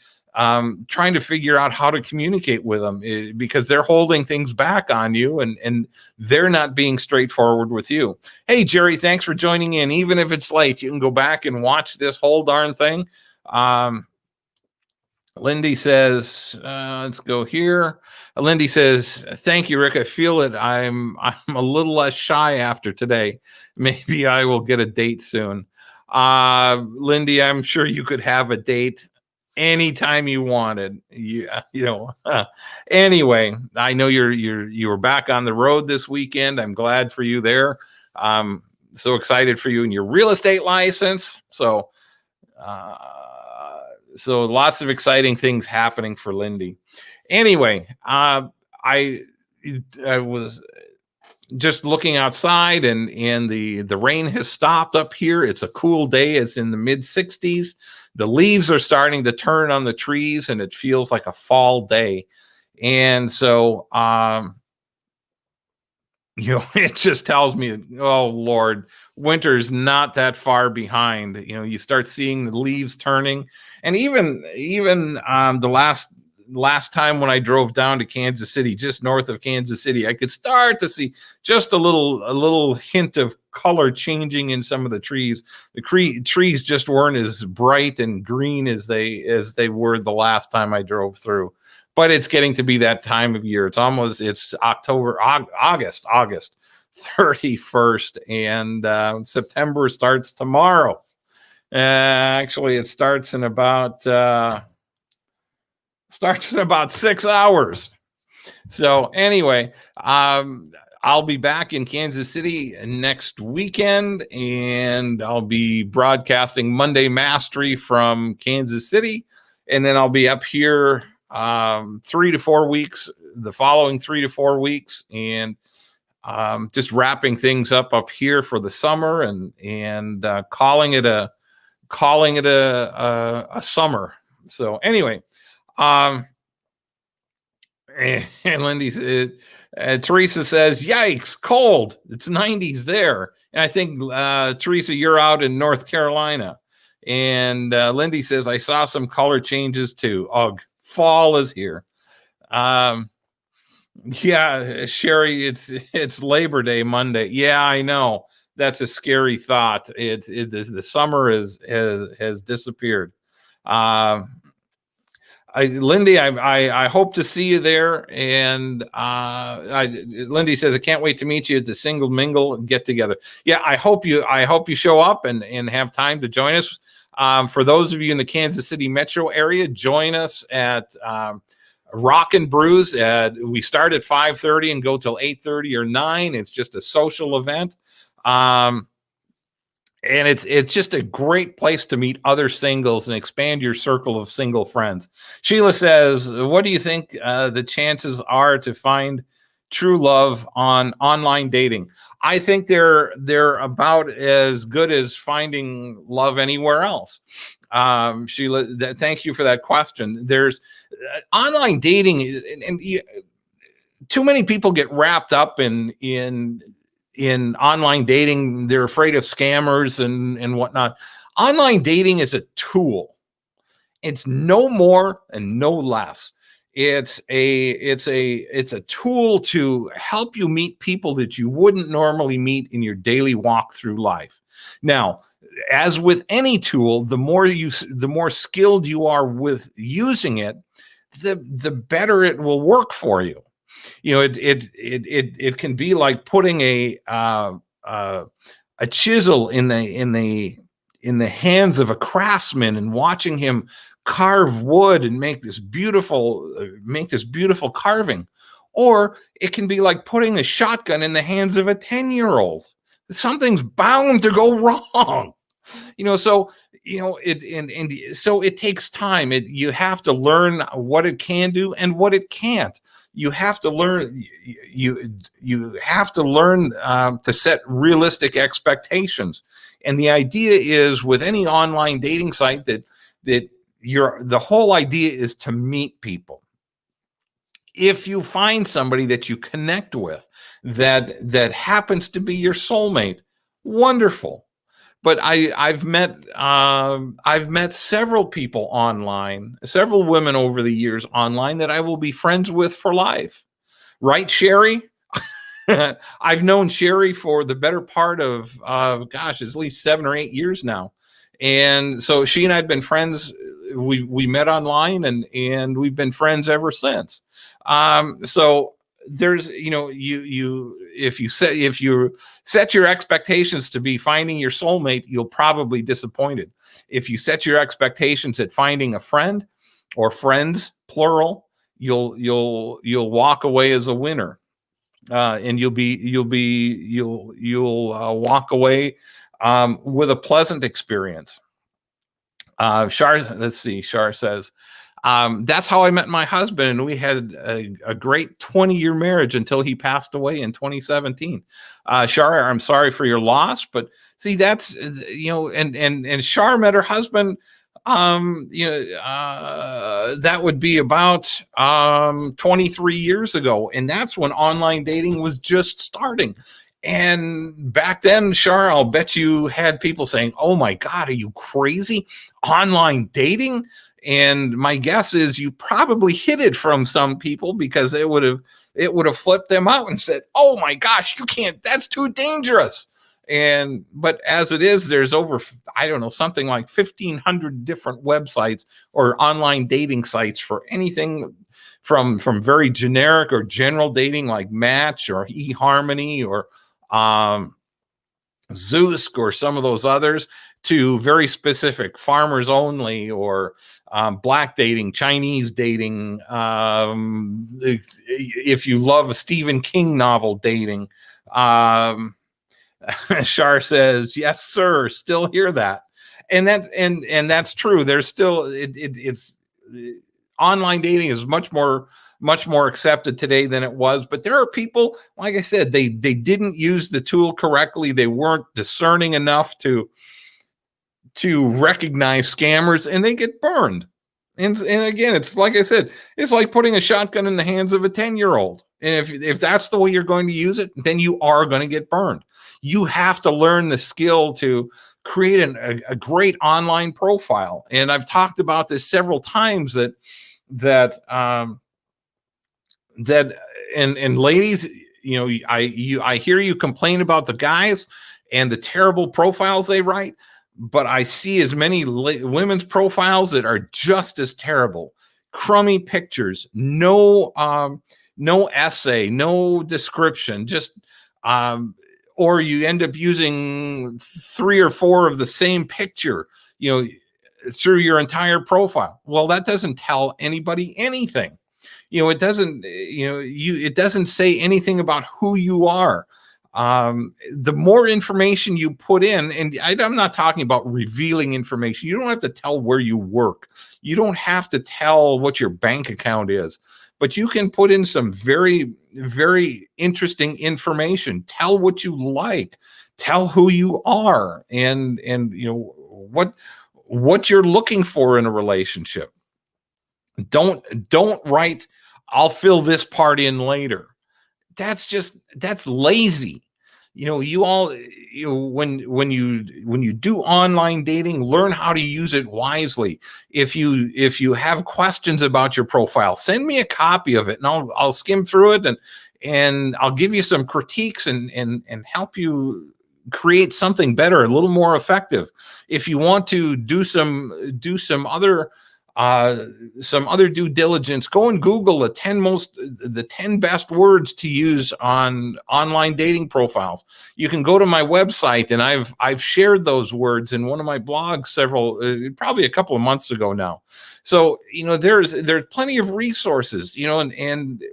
trying to figure out how to communicate with them, because they're holding things back on you, and they're not being straightforward with you. Hey, Jerry, thanks for joining in. Even if it's late, you can go back and watch this whole darn thing. Lindy says, let's go here. Lindy says, thank you, Rick. I feel it. I'm a little less shy after today. Maybe I will get a date soon. Lindy, I'm sure you could have a date anytime you wanted. Anyway, I know you were back on the road this weekend. I'm glad for you there. So excited for you and your real estate license. So lots of exciting things happening for Lindy. Anyway, I was just looking outside, and the rain has stopped up here. It's a cool day. It's in the mid 60s. The leaves are starting to turn on the trees, and it feels like a fall day. And so, it just tells me, oh Lord, winter's not that far behind. You start seeing the leaves turning, and even the last time when I drove down to Kansas City, just north of Kansas City, I could start to see just a little hint of color changing in some of the trees. The trees just weren't as bright and green as they were the last time I drove through. But it's getting to be that time of year. It's August 31st, and September starts tomorrow. Actually, it starts in about 6 hours. So anyway, I'll be back in Kansas City next weekend, and I'll be broadcasting Monday Mastery from Kansas City, and then I'll be up here 3 to 4 weeks, the following 3 to 4 weeks, and just wrapping things up here for the summer, and calling it a summer. So anyway, and Lindy said, Teresa says, yikes, cold. It's 90s there. And I think, Teresa, you're out in North Carolina. And Lindy says, I saw some color changes too. Ugh, fall is here. Yeah, Sherry, it's Labor Day Monday. Yeah, I know. That's a scary thought. The summer has disappeared. Uh, Lindy, I hope to see you there. And Lindy says I can't wait to meet you at the Single Mingle and get together. Yeah, I hope you show up and have time to join us. For those of you in the Kansas City metro area, join us at Rock and Brews. We start at 5:30 and go till 8:30 or 9. It's just a social event. And it's just a great place to meet other singles and expand your circle of single friends. Sheila says, "What do you think the chances are to find true love on online dating?" I think they're about as good as finding love anywhere else. Sheila, thank you for that question. There's online dating, and too many people get wrapped up in online dating. They're afraid of scammers and whatnot. Online dating is a tool. It's no more and no less. It's a tool to help you meet people that you wouldn't normally meet in your daily walk through life. Now, as with any tool, the more skilled you are with using it, the better it will work for you. It can be like putting a chisel in the hands of a craftsman and watching him carve wood and make this beautiful carving. Or it can be like putting a shotgun in the hands of a 10-year-old. Something's bound to go wrong. So so it takes time. You have to learn what it can do and what it can't. You have to learn. You have to learn to set realistic expectations. And the idea is, with any online dating site, that the whole idea is to meet people. If you find somebody that you connect with that happens to be your soulmate, wonderful. But I've met several people online, several women over the years online that I will be friends with for life. Right, Sherry? I've known Sherry for the better part of gosh, at least 7 or 8 years now. And so she and I've been friends. We met online and we've been friends ever since. So there's, if you set your expectations to be finding your soulmate, you'll probably be disappointed. If you set your expectations at finding a friend or friends, plural, you'll walk away as a winner. And you'll walk away with a pleasant experience. Let's see. Shar says, that's how I met my husband, and we had a great 20-year marriage until he passed away in 2017. Shar, I'm sorry for your loss, but see, that's and Shar met her husband. That would be about 23 years ago, and that's when online dating was just starting. And back then, Shar, I'll bet you had people saying, "Oh my God, are you crazy? Online dating?" And my guess is you probably hid it from some people because it would have flipped them out and said, "Oh my gosh, you can't, that's too dangerous." But as it is, there's over, I don't know, something like 1,500 different websites or online dating sites for anything from very generic or general dating like Match or eHarmony or Zoosk or some of those others, to very specific Farmers Only or black dating, Chinese dating. If you love a Stephen King novel, dating. Shar says, "Yes, sir. Still hear that," and that's true. There's still it's online dating is much more accepted today than it was. But there are people, like I said, they didn't use the tool correctly. They weren't discerning enough to recognize scammers, and they get burned. And again, it's like I said, it's like putting a shotgun in the hands of a 10-year-old. And if that's the way you're going to use it, then you are going to get burned. You have to learn the skill to create a great online profile. And I've talked about this several times that and ladies, I hear you complain about the guys and the terrible profiles they write, but I see as many women's profiles that are just as terrible. Crummy pictures, no essay, no description, just or you end up using 3 or 4 of the same picture, through your entire profile. Well, that doesn't tell anybody anything. It doesn't, it doesn't say anything about who you are. The more information you put in, and I'm not talking about revealing information. You don't have to tell where you work. You don't have to tell what your bank account is, but you can put in some very, very interesting information. Tell what you like, tell who you are, and what you're looking for in a relationship. Don't write, I'll fill this part in later. That's lazy. When you do online dating, learn how to use it wisely. If you have questions about your profile, send me a copy of it, and I'll skim through it, and I'll give you some critiques and help you create something better, a little more effective. If you want to do some other due diligence, go and Google the 10 best words to use on online dating profiles. You can go to my website, and I've shared those words in one of my blogs probably a couple of months ago now. So, there's plenty of resources, and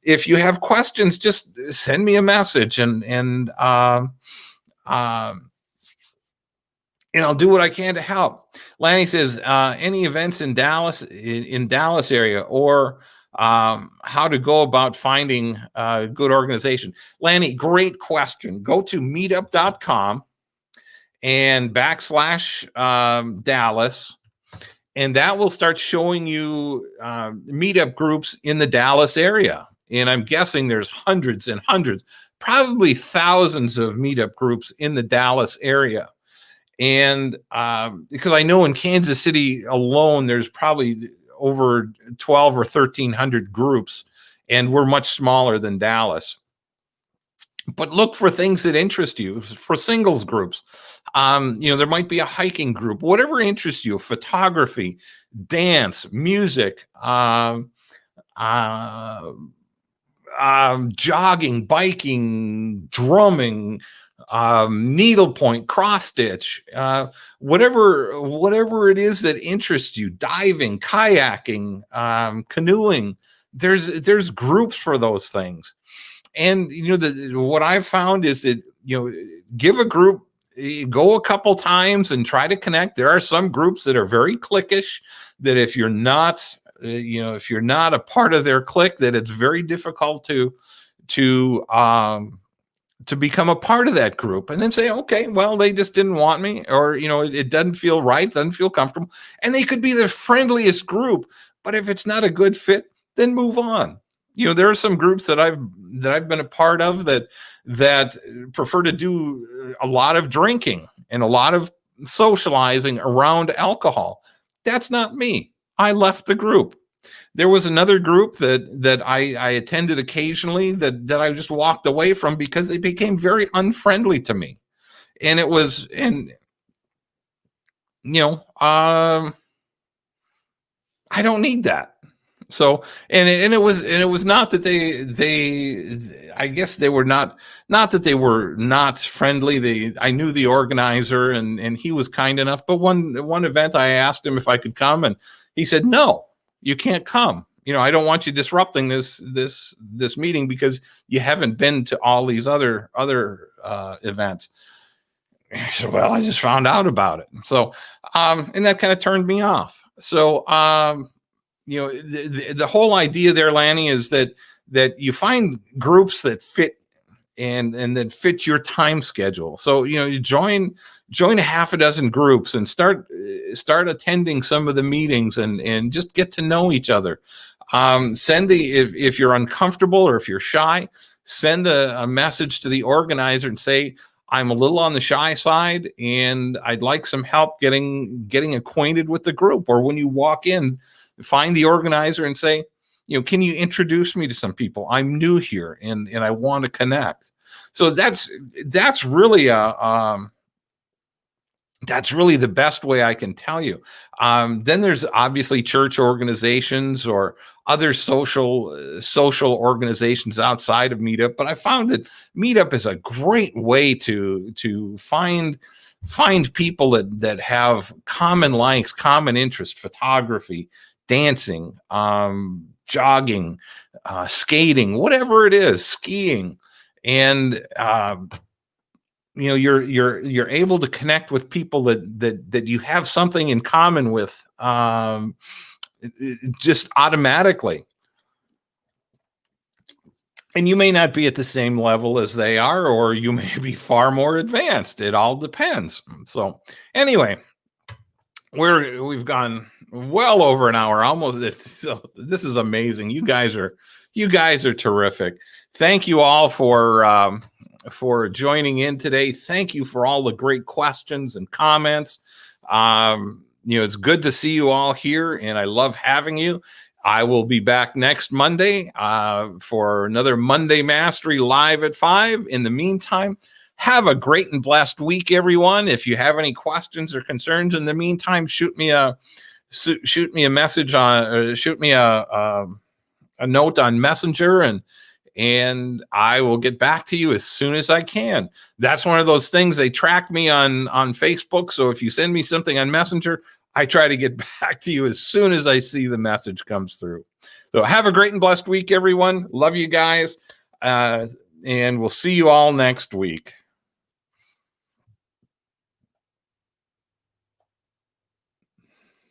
if you have questions, just send me a message, and I'll do what I can to help. Lanny says, any events in Dallas area, or how to go about finding a good organization. Lanny, great question. Go to meetup.com and / Dallas, and that will start showing you meetup groups in the Dallas area. And I'm guessing there's hundreds and hundreds, probably thousands of meetup groups in the Dallas area. And because I know in Kansas City alone, there's probably over 12 or 1,300 groups, and we're much smaller than Dallas. But look for things that interest you. For singles groups, there might be a hiking group, whatever interests you: photography, dance, music, jogging, biking, drumming, needlepoint, cross stitch, whatever it is that interests you, diving, kayaking, canoeing. There's groups for those things. And what I've found is that give a group, go a couple times and try to connect. There are some groups that are very cliquish, that if you're not a part of their clique, that it's very difficult to become a part of that group, and then say, okay, well, they just didn't want me, or it doesn't feel right, doesn't feel comfortable. And they could be the friendliest group, but if it's not a good fit, then move on. There are some groups that I've been a part of that prefer to do a lot of drinking and a lot of socializing around alcohol. That's not me. I left the group. There was another group that I attended occasionally that I just walked away from because they became very unfriendly to me. And it was, I don't need that. So, and it was not that they I guess they were not that they were not friendly. I knew the organizer, and he was kind enough. But one event, I asked him if I could come, and he said, "No, you can't come. I don't want you disrupting this meeting because you haven't been to all these other events." I said, "Well, I just found out about it." So, and that kind of turned me off. So, the whole idea there, Lanny, is that you find groups that fit and that fit your time schedule. So, you join a half a dozen groups and start attending some of the meetings and just get to know each other. If you're uncomfortable or if you're shy, send a message to the organizer and say, I'm a little on the shy side and I'd like some help getting acquainted with the group. Or when you walk in, find the organizer and say, can you introduce me to some people? I'm new here and I want to connect. So that's really that's really the best way I can tell you. Then there's obviously church organizations or other social organizations outside of Meetup, but I found that Meetup is a great way to find people that have common likes, common interest: photography, dancing, jogging, skating, whatever it is, skiing, and you're able to connect with people that you have something in common with, just automatically. And you may not be at the same level as they are, or you may be far more advanced. It all depends. So anyway, we've gone well over an hour, almost. So this is amazing. You guys are terrific. Thank you all for joining in today. Thank you for all the great questions and comments. It's good to see you all here, and I love having you. I will be back next Monday for another Monday Mastery live at 5. In the meantime, have a great and blessed week, everyone. If you have any questions or concerns in the meantime, shoot me a message on, shoot me a note on Messenger, and I will get back to you as soon as I can. That's one of those things. They track me on Facebook. So if you send me something on Messenger, I try to get back to you as soon as I see the message comes through. So have a great and blessed week, everyone. Love you guys. And we'll see you all next week.